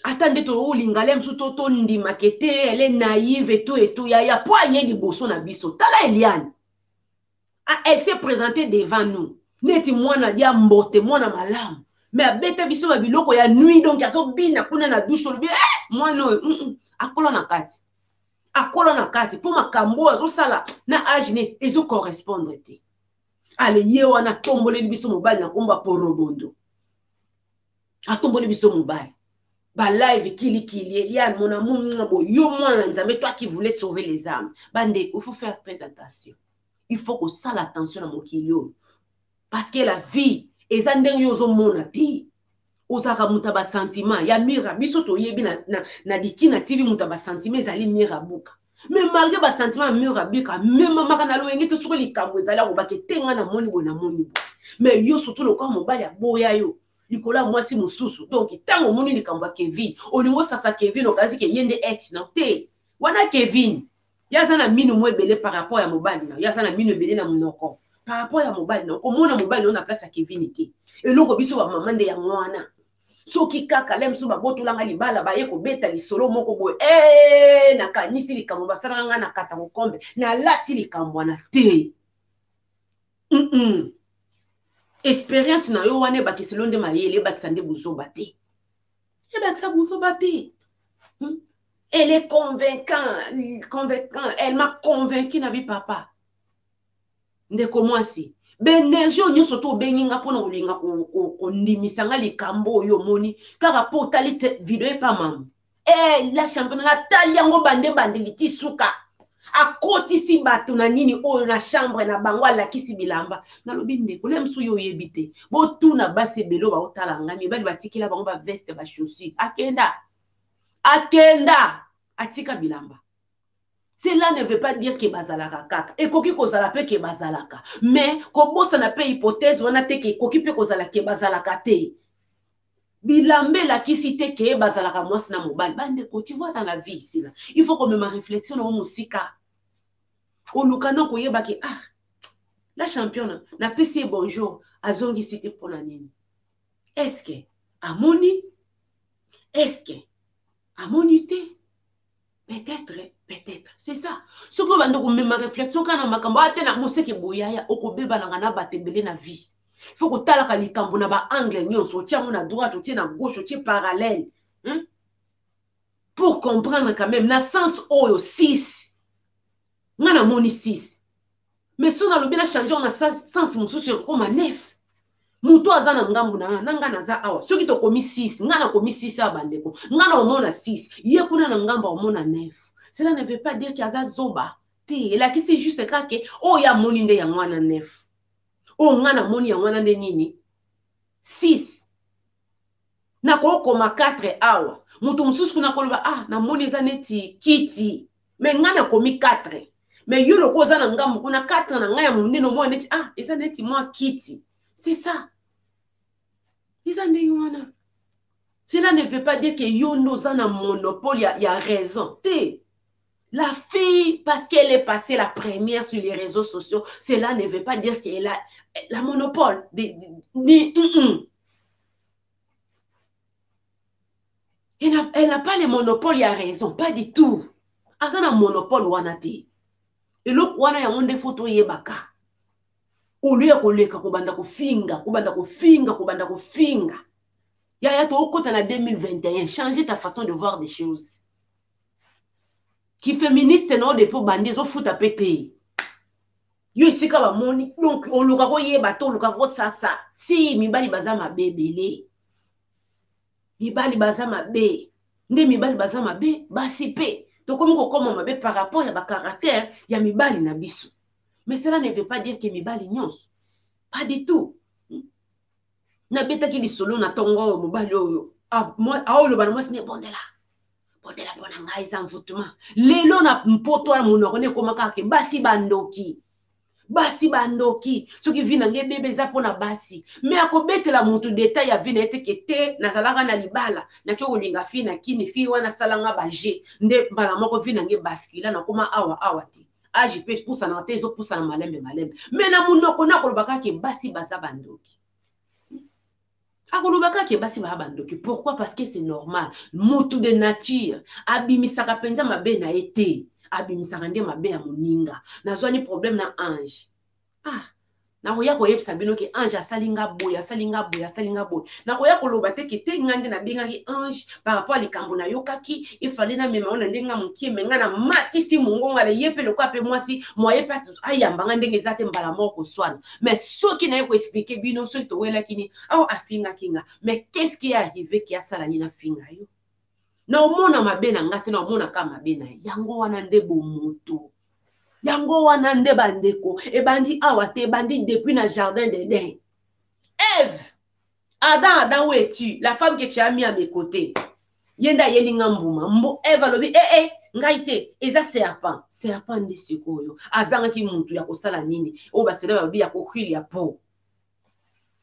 Speaker 1: Attendez to ulingale msuto to ndi makete elle est naïve et tout ya poigne liboso na biso tala Eliane elle s'est présentée devant nous neti mwana dia mbote mwana malamu mais abeta biso ba biloko ya nuit donc azo bina kuna na douche lobi mwana akola na kati pour makambo azo sala na age ne ezo correspondre te ale ye wana tombole biso mobali na komba porobondo atombole biso mobali ba live kili Eliane mon amour yo mwana nzambe toi qui voulais sauver les âmes bande il faut faire très attention il faut que ça l'attention à mon kilio parce que la vie eza ndenge yozo mona ti osaka mutaba sentiment ya mira biso to yebi na dikina TV mutaba sentiment ezali mira buka mais malgré ba sentiment mira buka même maka na loyengi to soko likambo ezali ko baketenga na moni bo mais yo surtout le corps mobali ya boya yo likola mwasi mususu donc tango moni likambo Kevin olingo sasa Kevin okazi ke yende ex na te wana Kevin yazana minu mwebele par rapport ya mobali na yazana minu ebele na munoko par rapport ya mobali na komona mobali na place ya Kevin te eloko biso ba mama nde ya mwana soki kaka lem so ba botulanga libala ba ye ko beta lisolo moko boye na kanisi likambo basala nga na kata ko kombe na lati likambo na te expérience na yo wane bakiselo nde mayele bakisande buzoba te bakisa buzoba te elle est convaincante elle m'a convaincu na bi papa ndeko mwasi benergie nyonso to benginga pona kolinga ko ndimisanga likambo yo moni kaka po talite video e pa mamu la champion na tali yango bande liti suka akotisi bato na nini oyo na chambre na bango alakisi bilamba nalobi ndeko le mosu yo oyebi te botuna basi ebele baotala ngai mibali batikela bango baveste bachaussure akenda atika bilamba. Cela ne veut pas dire que bazalaka kaka. Ekoki kozala pe ke bazalaka. Mais kobosa na pe hypothèse wana te ke ekoki pe kozala ke bazalaka te. Bilambe la kisi te ke bazalaka mwasi na mobali. Bande ko tu vois dans la vie ici là. Il faut qu'on me ma réflexion na musika. Olukana ko yeba ke la championne na pesi bonjour azongi cité pour la nini. Est-ce que amoni? Est-ce que amoni te? Peut-être, c'est ça. Ce que va nous ma réflexion quand on m'a cambaté na musiki boyaya okobeba na ngana batembele na vie. Il faut que talaka likambo na ba angle nyonso tia na droite tia na gauche tia parallèle. Pour comprendre quand même na sens oyo 6. Ngana moni 6. Mais si on a le bien changer on a sens mususu comme 9. Muto azana ngambu na nga naza awa. Soki to komi 6, ngana komi 6 abandeko. Ngana omona 6, ye kuna na ngamba omona 9. Cela ne veut pas dire qu'il y a zoba. Te, la kisi juste kake o ya moni nde ya mwana 9. O ngana moni ya mwana nde nini? 6. Na ko koma 4 awa. Muto mususu kuna koloba na moni za neti kiti. Me ngana komi 4. Me yolo ko za na ngambu kuna 4 na ngaya munde no mo neti eza neti moi kiti. C'est ça. Cela ne veut pas dire que Yono a un monopole, il y a raison. La fille, parce qu'elle est passée la première sur les réseaux sociaux, cela ne veut pas dire qu'elle a la monopole. Elle n'a pas le monopole, il y a raison. Pas du tout. Elle a un monopole. Et l'autre, il y a des photos yebaka. Au lieu de kubanda kufinga. Yaya to okota na 2021, changer ta façon de voir des choses. Qui féministe non de pour bandi zo futa pété. Yo isika ba moni donc on luka ko yeba to luka ko sasa. Si mibali bazama bebele. Mibali bazama be. Nde mibali bazama be basi pe. To komi ko koma mabe par rapport à ba caractère ya mibali na biso. Mais cela ne veut pas dire que mibali nyonso. Pas du tout. Na beta ki lisolo na tongo mobali oyo. Moi aolo bana mwasi ne bondela bona ngai za mvutuma. Lelo na mpoto ya monoko ne komaka ke basi bandoki. Soki vina nge bebe za pona basi. Me akobetela mutu detail ya vina ete kete na zalaka na libala. Na ke olinga fi na kini fi wana salanga baje. Nde bana moko vina nge baskila na koma awa te. Aji pe pusa na tezo pusa na malembe. Me na munoko na kolobaka ke basi baza bandoki. Pourquoi? Parce que c'est normal. Motu de nature. Abimisaka penza mabe na ete. Abimisaka nde mabe ya moninga. Nazwani problème na ange. Na koya ko yebisa bino ke ange asalinga boya. Na koya ko loba te ke te ngande na benga ki ange par rapport à likambo na yokaki, il fallait na mema ona ndenga mukie menga na matisi mungonga le yepe le kwa pe mwasi moye pa ayamba ngande ngezate mbala moko swana. Mais ce qui n'a pas expliqué bino ce to wela kini afinga kinga. Mais qu'est-ce qui est arrivé qui a salani na finga yo? Na omona mabe na ngate na omona kama mabe na yango wana nde bomoto. Yango wana nde bandeko e bandi awate e bandi depuis na jardin d'Éden. Ève, Adam, où es-tu? La femme que tu as mis à mes côtés. Yenda yelinga mbuma. Mbo Ève lobi ngaite eza serpent nde sikoyo. Azanga ki muntu ya kosala nini? O basela babi ya kokhili ya po.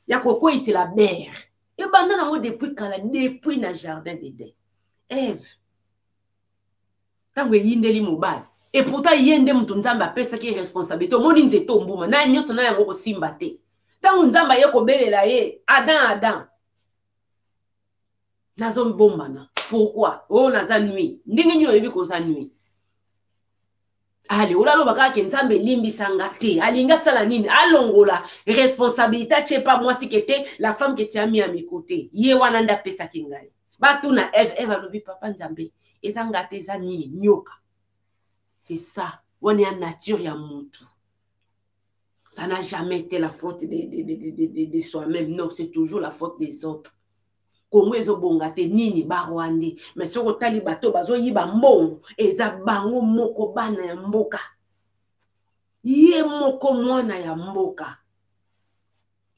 Speaker 1: Ya kokoyisi la mer. E banda nango depuis na jardin d'Éden. Ève. Tango yindeli mobali. Et pourtant yende mutu nzamba pesa ki responsabilité. Omoni nzeto mbuma na nyonso na yango kosimba te. Tango nzamba ye kobelela ye Adam. Nazo bombana. Pourquoi? Naza nuit. Ndenge nyo yebi ko za nuit. Allez, olalo baka ke nzambe limbi sanga te. Alinga sala nini? Alongola responsabilité tche pas moi si kete la femme que tu as mis à mes côtés. Ye wana nda pesa kingai. Batuna Eve alobi papa nzambe. Ezanga te za nini nyoka. C'est ça. On est en nature ya muntu. Ça n'a jamais été la faute de soi-même. Non, c'est toujours la faute des autres. Congo ezobonga te nini ba Rwandais mais soko tali bato bazoyiba mbongo eza bango moko bana ya mboka ye moko mwana ya mboka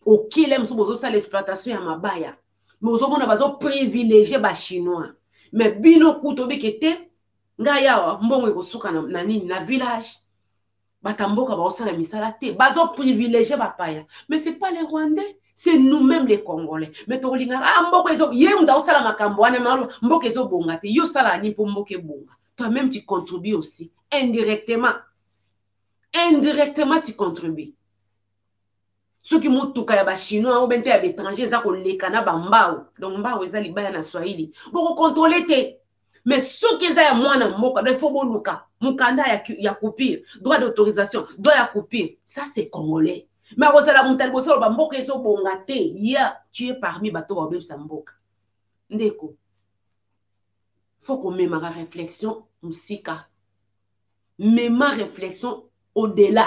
Speaker 1: okile mso bozosala exploitation ya mabaya mais ozomona bazo privilégier ba chinois mais bino kuto bikete ngai awa mbongo ekosuka na nini na village batamboka baosala misala te bazo privilégier bapaya mais c'est pas les Rwandais, c'est nous-mêmes les Congolais. Mais tolinga mboko ezo ye muta osala makambo wana malo mboko ezo bonga te yo sala ni po mboke bonga. Toi-même tu contribues aussi indirectement. Indirectement tu contribues. Ceux qui mutuka ya ba chinois ou bente ya étrangers za ko lekana ba mbao. Donc mbao eza libaya na Swahili. Boko contrôler te. Mais ceux qui ont mwana mboka, il faut boluka. Mukanda ya coupure, droit d'autorisation, droit ya coupure. Ça c'est congolais. Mais vous allez monter le bosso, mboka ezo bongate. Ya tu es parmi bato ba bebisa mboka. Ndeko. Faut qu'on mette ma réflexion musika. Mais ma réflexion au-delà.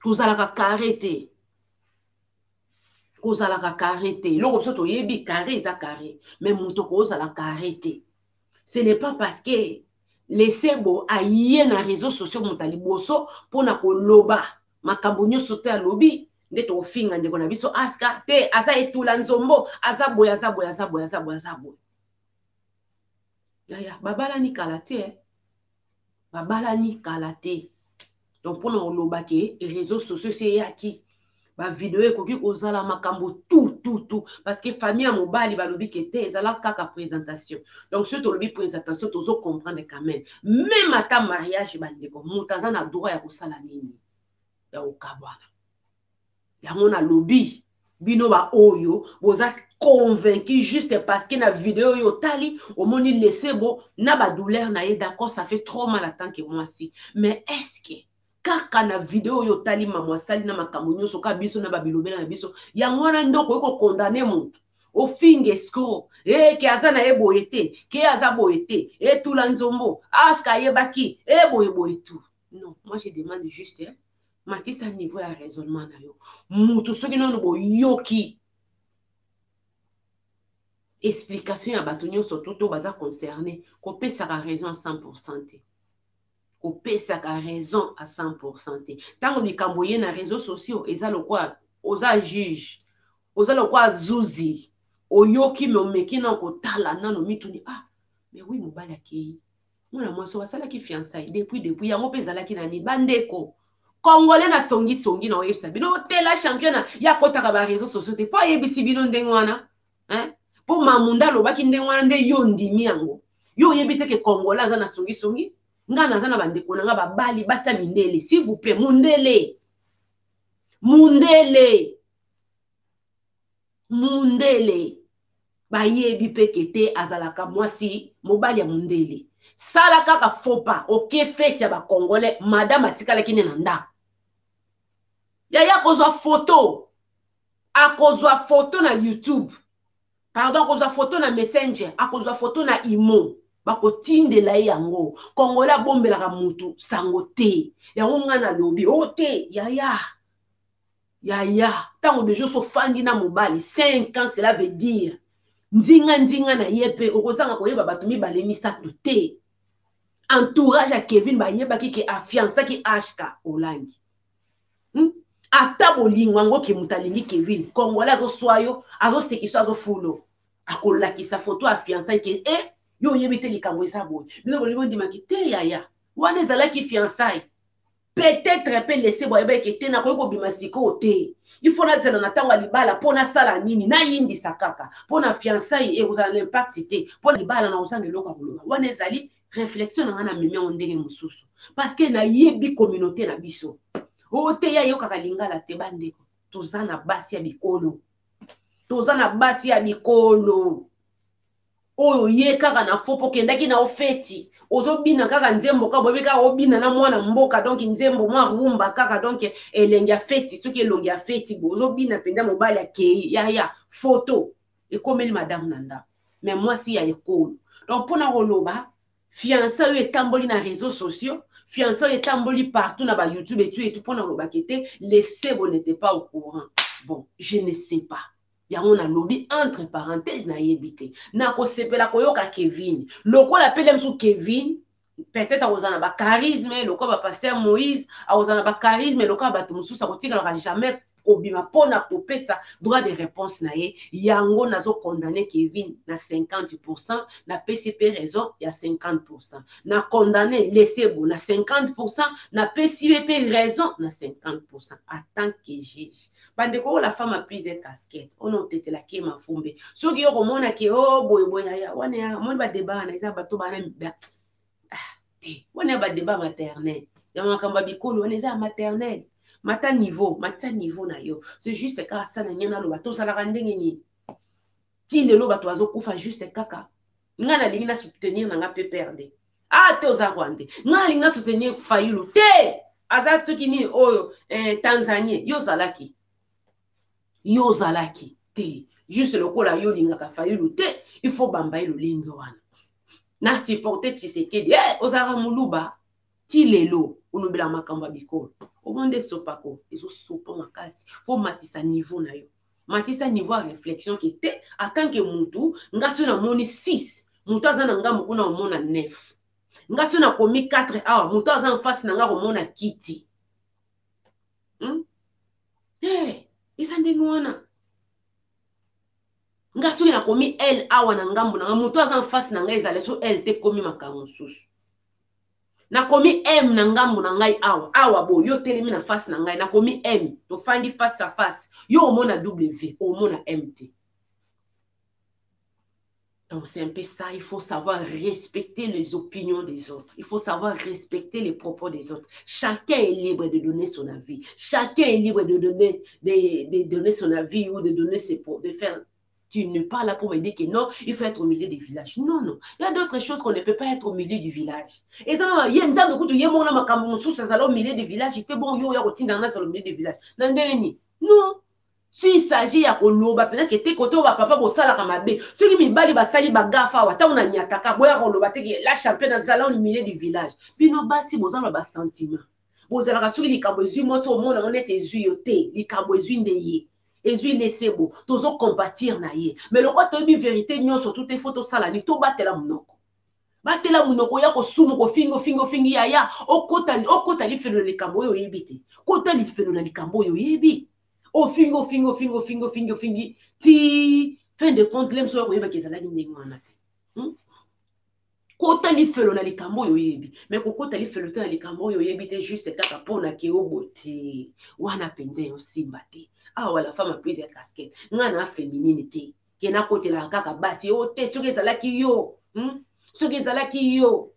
Speaker 1: Vous allez carréter. Kozala karete loko biso toyebi carré eza carré mais muto kozala karete ce n'est pas parce que laissez bo aye na réseaux sociaux mutali boso pona koloba makambo nyonso te alobi nde tofinga ndeko na biso aska te aza etula nzombo aza boya aza boya aza boya aza boya aza boya yaya babala ni kalate babala ni kalate donc pona oloba ke réseaux sociaux c'est yaki ba vidéo ekoki kozala makambo tout parce que famille mobali balobi kete ezala kaka présentation donc surtout lobi présentation tozo comprendre quand même à mariage bandeko mutaza na droit ya kosala nini ya okabwana yango na lobi bino ba oyo boza convaincu juste parce que na vidéo yo tali omoni laisser bo na ba douleur na ye d'accord ça fait trop mal à tant que moi si mais est-ce que kaka na video yo tali mamwa sali na makambo nyonso ka biso na babilobela na biso yango wana ndoko eko condamner mutu o finge escroc ke aza na eboyete ke aza boyete tula nzombo aska yebaki boye tout non moi je demande juste matisa niveau ya raisonnement na yo mutu soki nono boyoki explication ya bato nyonso toto baza concerné kopesaka raison à 100% te opesaka raison à 100%. Tango bikambo ye na réseaux sociaux eza lokwa oza juge oza lokwa zuzi oyoki me omeki na kotala nano mituni mais oui mobali akei mwana mwasi wasalaki fiançailles depuis yango mpe ezalaki nani bandeko congolais na songi na oyebisa bino otela championnat ya kotaka ba réseaux sociaux te mpo ayebisi bino ndenge wana mpo mamunda alobaki ndenge wana nde yo ndimi yango yo oyebi te ke congolais aza na songi nga naza na bandeko na nga babali basa mindele s'il vous plaît mundele bayebi pe kete azalaka mwasi mobali ya mundele sala kaka fopa oke fete ya bakongolais madame atikalaki ne na ndako yaya akozwa foto na YouTube pardon akozwa foto na Messenger akozwa foto na Imo bakotindela ye yango congolais abombelaka mutu sango te yango nga na lobi te yaya tango de jour sofandi na mobali 5 ans cela veut dire nzinga na ye pe okozanga koyeba bato mibale misato te entourage ya Kevin bayebaki ke afiançaki HK olangi ata bolingo yango ke mutalingi Kevin congolais azoswa yo azosekiso azofulo akolakisa foto afiançaki ke yo yebite likambo eza boye bino bolingo ndimaki te yaya wana ezalaki fiançailles peut-être pe laisser boye bayeke te nakoki kobima sikoyo te il faut nazela na ntango ya libala mpo nasala nini nayindisa kaka mpo na fiançailles ekozala na impact te mpo na libala na kozanga eloko ya koloba wana ezali réflexion na nga na memi yango ndenge mosusu parce que nayebi communauté na biso te ya yokaka lingala te bandeko toza na basi ya bikolo oyo ye kaka na fo po kendaki na ofeti ozobina kaka nzembo ka bobe kaka obina na mwana mboka donc nzembo mwa rumba kaka donc elenge ya feti soki elonge ya feti bo ozobina penda mobali akei ya photo ekomeli madame na ndako mais mwasi ya ekolo donc mpona koloba fiancé oyo etamboli na réseaux sociaux fiancé oyo etamboli partout na ba YouTube et tout mpona koloba kete les sebo n'était pas au courant bon je ne sais pas yango na lobby entre parenthèses na yebite na ko sepela koyoka Kevin lokola pele msu Kevin peut-être akozana ba charisme lokola ba pasteur Moïse akozana ba charisme lokola bato mususu akotikalaka jamais kobima pona kopesa droit de réponse na ye yango nazo condamner Kevin na 50% na PCP raison ya 50% na condamner Lesebo na 50% na PCP raison na 50% en tant que juge bandeko la femme a plusieurs casquettes on a été la qui m'a fumbe soki yo komona ke oh boy ya wana ya mon ba débat na isa bato bana wana ba débat maternel ya makamba bikolo wana isa maternel mata niveau na yo c'est juste ka sana nyana lo bato sala ndenge ni ti lelo bato azokufa juste kaka nga na lingi na soutenir na nga pe perdre te oza Rwanda nga lingi na soutenir Fayulu te aza tuki ni oyo Tanzanie yo zalaki te juste lokola yo lingaka Fayulu te il faut bamba lo lingi wana na supporter Tshisekedi ozara muluba ti lelo unobela makamba bikolo omonde sopako ezo sopa makasi faut matisa niveau na yo matisa niveau à réflexion qui était en tant que mutu ngaso na moni 6 mutu azana ngambo kuna omona 9 ngaso na komi 4 awa mutu azana face na nga omona kiti isa ndenge wana ngaso na komi L awa na ngambo na mutu azana face na nga ezale so L te komi makambo susu na komi M na ngambo na ngai awa bo yo telemi na face na ngai na komi M to fandi face à face yo omona W omona MT. Donc c'est un peu ça, il faut savoir respecter les opinions des autres, il faut savoir respecter les propos des autres. Chacun est libre de donner son avis, chacun est libre de donner son avis ou de donner ses propos, de faire. Tu n'es pas là pour me dire que non, il faut être au milieu des villages. Non, non. Il y a d'autres choses qu'on ne peut pas être au milieu du village. Et ça, il y a un temps où il y a au milieu du village, c'était bon, il y a au milieu du village. Non. S'il s'agit de koloba, peut-être que t'es côté papa pour ça la kamabe. Ceux qui me bali basali bagafa, wata on a nyataka, boya koloba te la championne dans zala au milieu du village. Bino basi bozana ba sentiment. Bozala ka soki likambo ezui mo so mona on est ezui yote, likambo ezui ndeye. Ezui lesebo, tozo compatir na ye. Mais le roi tobi vérité nyonso tout est photo sala ni to batela munoko. Batela munoko ya ko sumu ko fingo ya okota li felo likambo yo yebite. Kota li felo na likambo yo yebi. O fingo ti fin de compte lem so ko yeba kezala ni ndenge wana te. Kota li felo na likambo yo yebi. Mais ko kota li felo na likambo yo yebi te juste kaka pona ke obote. Wana pende yo simba te. La femme a plusieurs casquettes. Ngana féminine kena kote la kaka basi o te soki ezalaki yo. Soki ezalaki yo.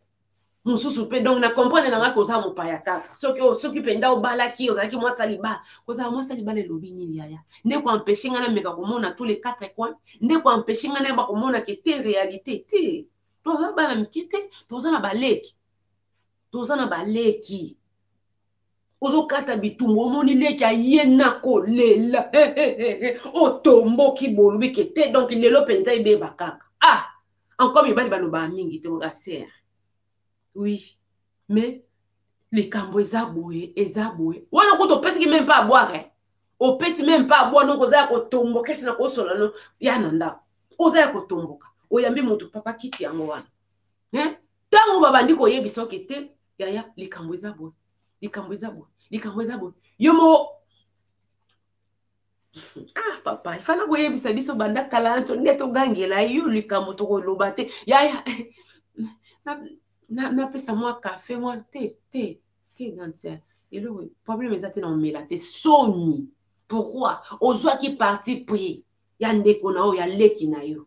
Speaker 1: Mususu pe donc na comprendre na koza mopaya kaka. Soki penda obalaki ozalaki moi saliba. Koza moi saliba le lobi ni yaya. Ne ko empêcher ngana meka komona tous les quatre coins. Ne ko empêcher ngana ba komona ke te réalité te. Toza bana mikete, toza na baleki. Toza na baleki. Ozo kata bitumbo omoni leki ayena ko lela otombo ki bolubi kete donc lelo penza ibe bakaka encore mibali baloba mingi te moka ser oui mais les kambo ezaboye wana ko to pesi même pas à boire o pesi même pas à boire donc oza ko tombo kesi na ko sola no ya nanda oza ko tomboka oyambi mutu papa kiti yango wana tango babandi ko yebisa kete yaya les kambo ezaboye likambo ezabo yomo papa il fallait boye bisa biso banda kala to ndeto gangela yo likambo to ko loba te ya na pesa moi café moi te gantia et le problème ezate na mela te soni pourquoi ozwa ki parti pris ya ndeko na o ya leki na yo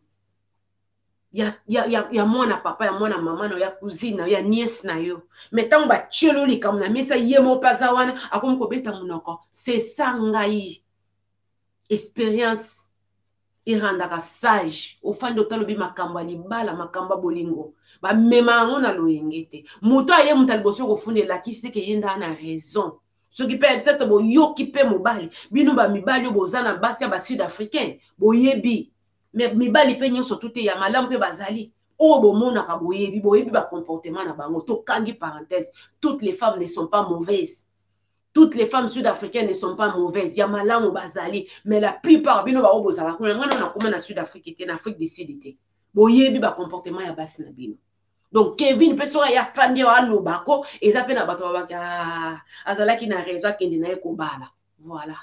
Speaker 1: ya mwana papa ya mwana mama na ya cousine na ya nièce na yo mais tant ba tchelo likambo na mesa yemo paza wana akomi ko beta munoko c'est ça ngai expérience irandaka sage ofando talobi makambo libala makambo bolingo ba mema ngona loyengete muto aye mutaliboso ko fundela kisi ke yenda na raison ce qui peut être bo yoki pe mobali bino ba mibali bozana basi ba sud africain boyebi mais mibali pe nyonso tout ya malamu pe bazali bomona ka boyebi ba comportement na bango to kangi parenthèse toutes les femmes ne sont pas mauvaises Toutes les femmes sud-africaines ne sont pas mauvaises. Il y a malamu bazali, mais la plupart bino ba obozala ko ngana na kuma na Sud-Afrique te na Afrique du Sud te. Boyebi ba comportement ya basi na bino. Donc Kevin pe so ya fandi wa lobako eza pe na bato babaka azalaki na raison kende na ko bala. Voilà.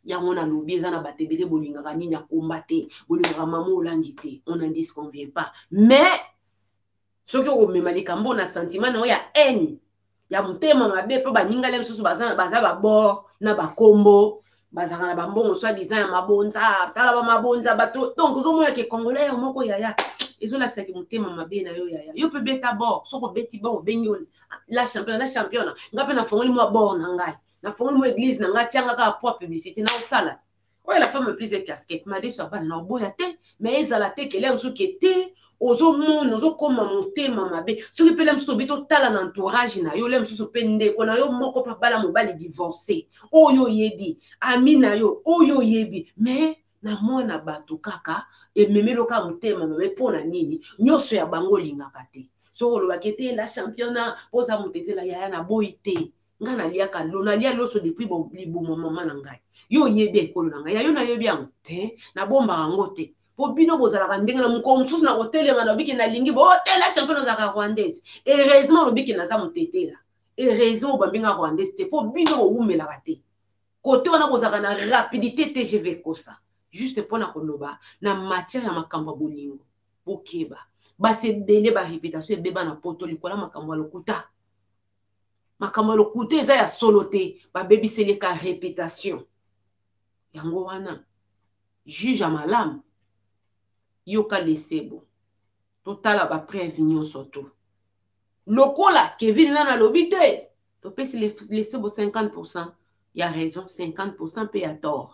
Speaker 1: Yango na lobi eza na batebele bolingaka nini ya combattre, bolingaka maman olangi te. On n'en disconvient pas. Mais ce que omema likambo na sentiment na ya haine. Ya mutema mabe pe baninga le susu baza babo na bakombo bazaka na bambongo soit disant ya mabonza tala ba mabonza bato donc ozomona ke congolais moko yaya ezolakisa ki mutema mabe na yo yaya yo pe beta bord soko beti bon benyo la championne ngape na fongoli mo bord na ngai na fongoli mo église na ngai tianga ka pour publicité na osala oyo la femme plus de casquette ma de soit pas na boya te mais ezala te kele musu kete ozomona ozokoma motema mabe soki mpe lemosusu obi totala na entourage na yo lemosusu mpe ndeko na yo moko mpe bala mobali divorce oyo oyebi ami na yo oyo oyebi mais na mwana bato kaka ememeli oka motema mabe mpo na nini nyonso ya bango olingaka te soki olobaki ete la championnat oza motetela yaya na boyi te ngai naliaka lo nalia loso depuis libumo mama na ngai yo oyebi ekolo na ngai yayo nayebi yango te nabombaka yango te po bino bozalaka ndenge na moko mosusu na kotelema na biki nalingi botela champion ozalaka rwandaise heureusement lobiki naza motetela heureusement obambinga rwandaise te po bino bowumelaka te kote wana bozalaka na rapidité te je vais kosa juste mpona koloba na matière ya makambo ya bolingo bokeba basi ebele barépétation ebeba na poto likola makambo ya lokuta makambo ya lokuta eza ya solo te babebiseli ka répétation yango wana juge ya malamu yoka lesebo totala ba preuve nyonso to lokola Kevin nana lobi te topesi lesebo 50% ya raison 50% pe ya tort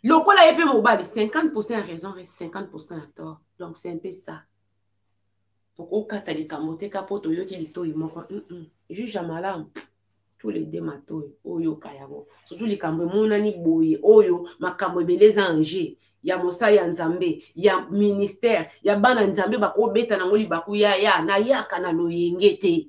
Speaker 1: lokola yepe mobali 50% ya raison 50% ya tort donc c'est un peu ça okokata likambo te kapo toyoki litoyi moko juge ya malamu tous les deux matoyi oyo kayabo surtout likambo emonani boye oyo makambo ebele eza enjeu ya mosala ya nzambe ya ministère ya bana nzambe bakobeta nango libaku ya na yaka na loyenge te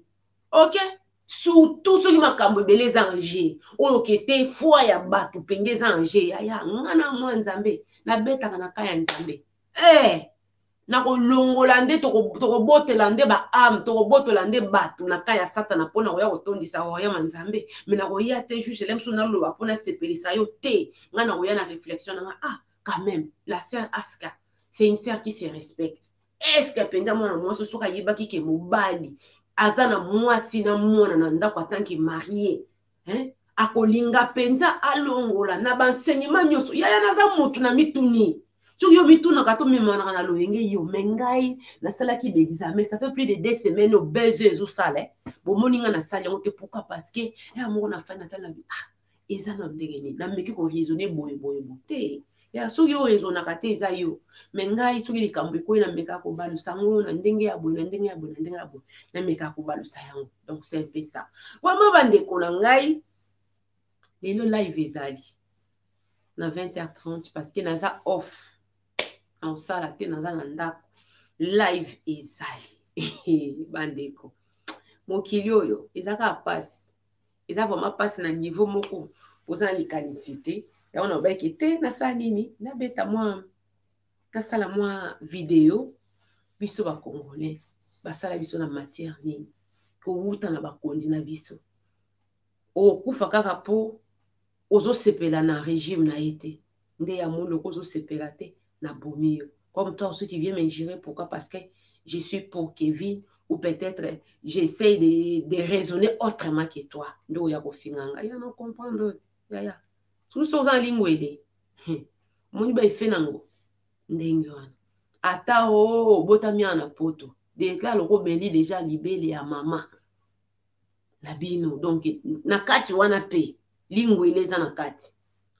Speaker 1: ok surtout soki makambo ebele eza enjeu oyo kete foi ya bato penge eza enjeu ya ngana mwa nzambe nabetaka na kaya nzambe na kolongola nde tokobotela nde baame tokobotola nde bato na kaya satana mpona koya kotondisa royaume nzambe me na koya te juge lemso naloba mpona sepelisa yo te nga na koya na réflexion nanga quand même la sœur Aska c'est une sœur qui se respecte est-ce que penza mwana mwasi soki ayebaki ke mobali aza na mwasi na mwana na ndako atanke marie akolinga penza alongola na baenseignement nyonso yaya naza motu na mituni soki yo mitunaka to memanaka na loyenge yo me ngai nasalaki baexamen ça fait plus de 2 semaines obese ezosala bomoni nga nasali yango te pourquoi parce que ya moko na fani natali na bi eza na ndenge nini nameki koraisonne boye te ya soki yo raisonnaka te eza yo me ngai soki likambo ekoyi nameka kobalusa yango na ndenge ya boye nameka kobalusa yango donc c'est un peu ça wama bandeko na ngai lelo live ezali na 20h30 parce que naza off osala te naza na ndako live ezali bandeko mokili oyo ezaka pasi eza vraiment pasi na niveau moko poza na likanisi te yango na bayeke te nasala nini nabeta mwa nasala mwa video biso bakongolais basala biso na matière nini kowuta na bakondi na biso okufa kaka po ozosepela na régime na ye te nde ya moloko ozosepela te na bomi yo comme toi aussi tu viens m'injurer pourquoi parce que je suis pour Kevin ou peut-être j'essaie de raisonner autrement que toi ndo ya kofinganga ya na comprendre ya suso za lingwele moni ba ife nango ndenge wana ata botami na poto déclare loko beli déjà libele ya mama na bino donc na kati wana pe lingwele za na kati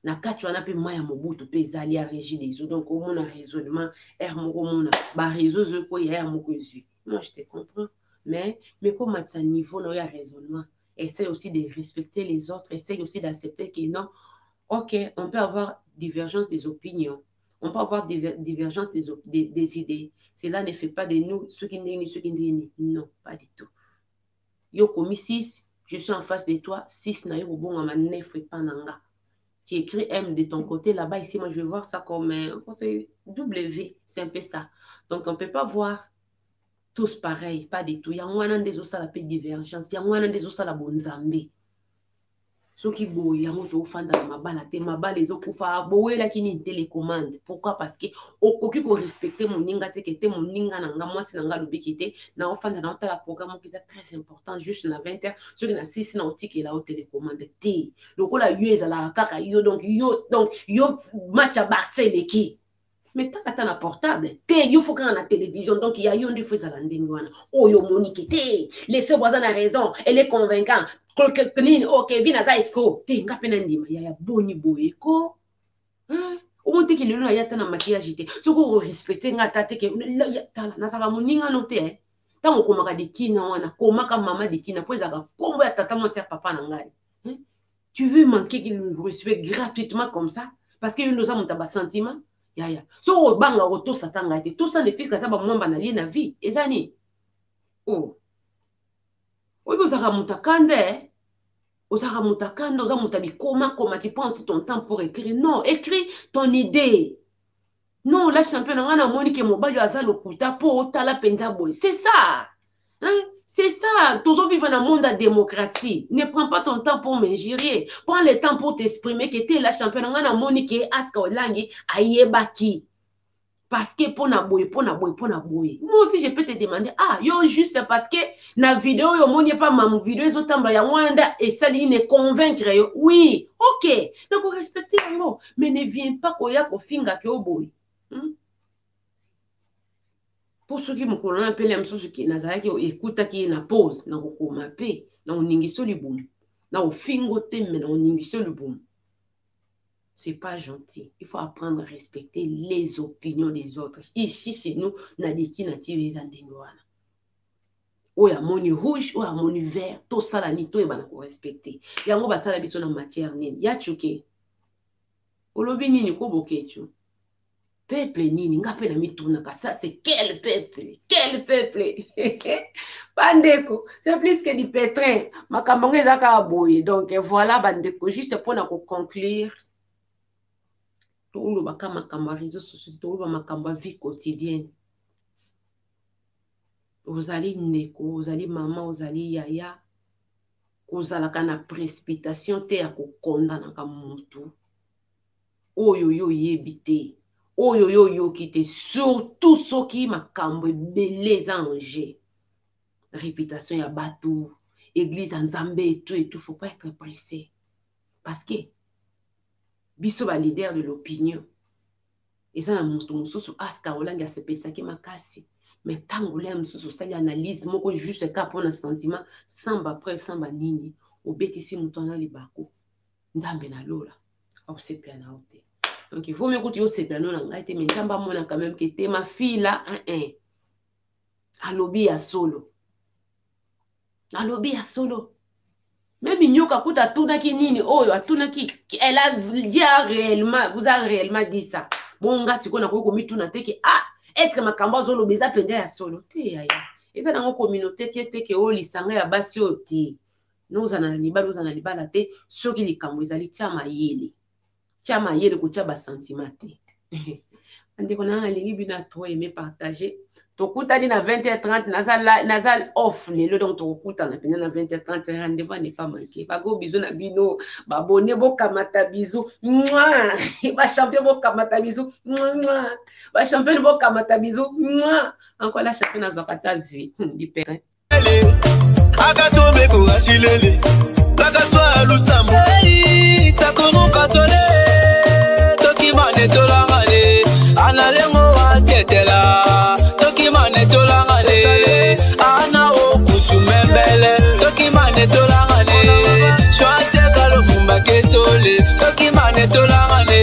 Speaker 1: na kati wana pe maya mobutu pe ezali ya régie des eaux donc au moins raisonnement moko mona ba réseaux zoko ya moko ezui moi je te comprends mais comme à ce niveau na ya raisonnement essaye aussi de respecter les autres essaye aussi d'accepter que non ok on peut avoir divergence des opinions on peut avoir divergence des idées cela ne fait pas de nous ceux qui n'ont non pas du tout yo komi 6 Je suis en face de toi, 6 na yo bon ma 9 et pas nanga. Tu écris M de ton côté là-bas, ici, moi je vais voir ça comme W, c'est un peu ça. Donc on ne peut pas voir tous pareils, pas du tout. Il y a un des autres la divergence, il y a un des autres la bonne zambé. Ceux qui boy, il y a un autre fan dans ma balle, ma balle les autres pour boy là qui ni télécommande. Pourquoi? Parce que au qui qu'on respecte mon ninga te que mon ninga nanga moi c'est nanga lobi qui était na fan dans la programme qui est très important juste na 20h ceux qui na 6 na otiki là au télécommande té. Donc la yo la kaka yo donc yo match à Barcelone qui mais t'as un portable té yo faut quand la télévision donc il y a yo des fois ça l'andengwana oh yo monique té laissez voisin a raison elle est convaincante. Ok, vina za isko. Te nga pena ndima ya boni boyeko. O monte ki lelo ya tana maquillage te. Soko respecter nga tate ke ya tala na saka moninga no te. Tango komaka dikina wana, komaka mama dikina po ezaka kombo ya tata mo ser papa na ngai. Tu veux manquer qu'il le respecte gratuitement comme ça parce que yo noza monta ba sentiment. Ya. So banga roto satanga te. Tout ça les fils kata ba mwamba na na vie. Ezani. Oh. Oui, vous avez mutakande, vous avez mutakande, vous avez mutabi comment tu penses ton temps pour écrire? Non, écris ton idée. Non, la championne on a monique mobile azalo kuta pour tala penza boy. C'est ça. Hein? C'est ça. Toujours vivre dans un monde de démocratie. Ne prends pas ton temps pour m'injurier. Prends le temps pour t'exprimer que tu es la championne on a monique aska olangi ayebaki. Parce que pour na boy. Moi aussi, je peux te demander, yo juste parce que na vidéo, yo moni pas ma vidéo, ils ont tamba ya wanda et ça li ne convaincre yo. Oui, ok. Donc, respectez le mot. Mais ne viens pas koya ko finga ke o boy. Pour ceux qui me connaissent un peu les choses qui nazara qui écoute qui na pause, na ko mape, na oningiso li boum. Na o fingo teme na oningiso li boum. C'est pas gentil. Il faut apprendre à respecter les opinions des autres. Ici, chez nous, on a des qui natifs les andengouana. Ou ya moni rouge, ou ya moni vert, tout ça la ni tout et banako respecter. Ya ngo basala biso na matière nini. Ya chuke. Olobi nini ko bokechu. Peuple nini ngape na mituna ka ça c'est quel peuple? Quel peuple? Bandeko, c'est plus que du pétrin. Makambango ezaka aboye. Donc voilà bandeko, juste pour na ko conclure. Tout le makamba réseaux sociaux, tout le makamba vie quotidienne. Vous allez neko, vous allez maman, vous allez yaya, vous allez kana précipitation te ya ko kondana ka mutu. Oyo yebite, oyo kite surtout ceux qui makambo belé ange. Réputation ya bateau, église en Zambé et tout, faut pas être pressé. Parce que biso ba leader de l'opinion. Et ça na mutu mususu aska olanga sepesa ki makasi. Mais tango le mususu sali analyse moko juste ka pona sentiment sans ba preuve sans ba nini. Obetisi mutu na libako. Nzambe na lola. Au sepia na ote. Donc il faut mieux que tu sepia na ngai te mais nzamba mona quand même que te ma fille là alobi ya solo. Alobi ya solo. Même Nyoka Kuta Tunaki Nini, Atunaki, elle a dit réellement, vous avez réellement dit ça. Bon, gars, si on a commis tout n'atteint est-ce que ma camba zolo beza pende ya solo? Et ça dans une communauté qui était que lisanga ya basi oti. Nous en a libala te, ceux qui les cambo, ils allaient tchama yele kucha ba sentimate. Ande qu'on a les bina toi aimer partager. Tokuta dit na 20h30 nazal off le donc tokuta na pena na 20h30 rendez-vous n'est pas manqué. Ba go bisou na bino, ba bonne bo kamata bisou. Mouah! Ba champion bo kamata bisou. Mouah! Ba champion bo kamata bisou. Mouah! Encore la champion na zokata zui. Di père. Agato meko achilele. Bagaswa lusambo. Hey, sakonu kasole. Toki mane tolangale. Analengo wa tetela. Mane tolangane ana o kusumembele toki mane tolangane choase kalo mumba ketole toki mane tolangane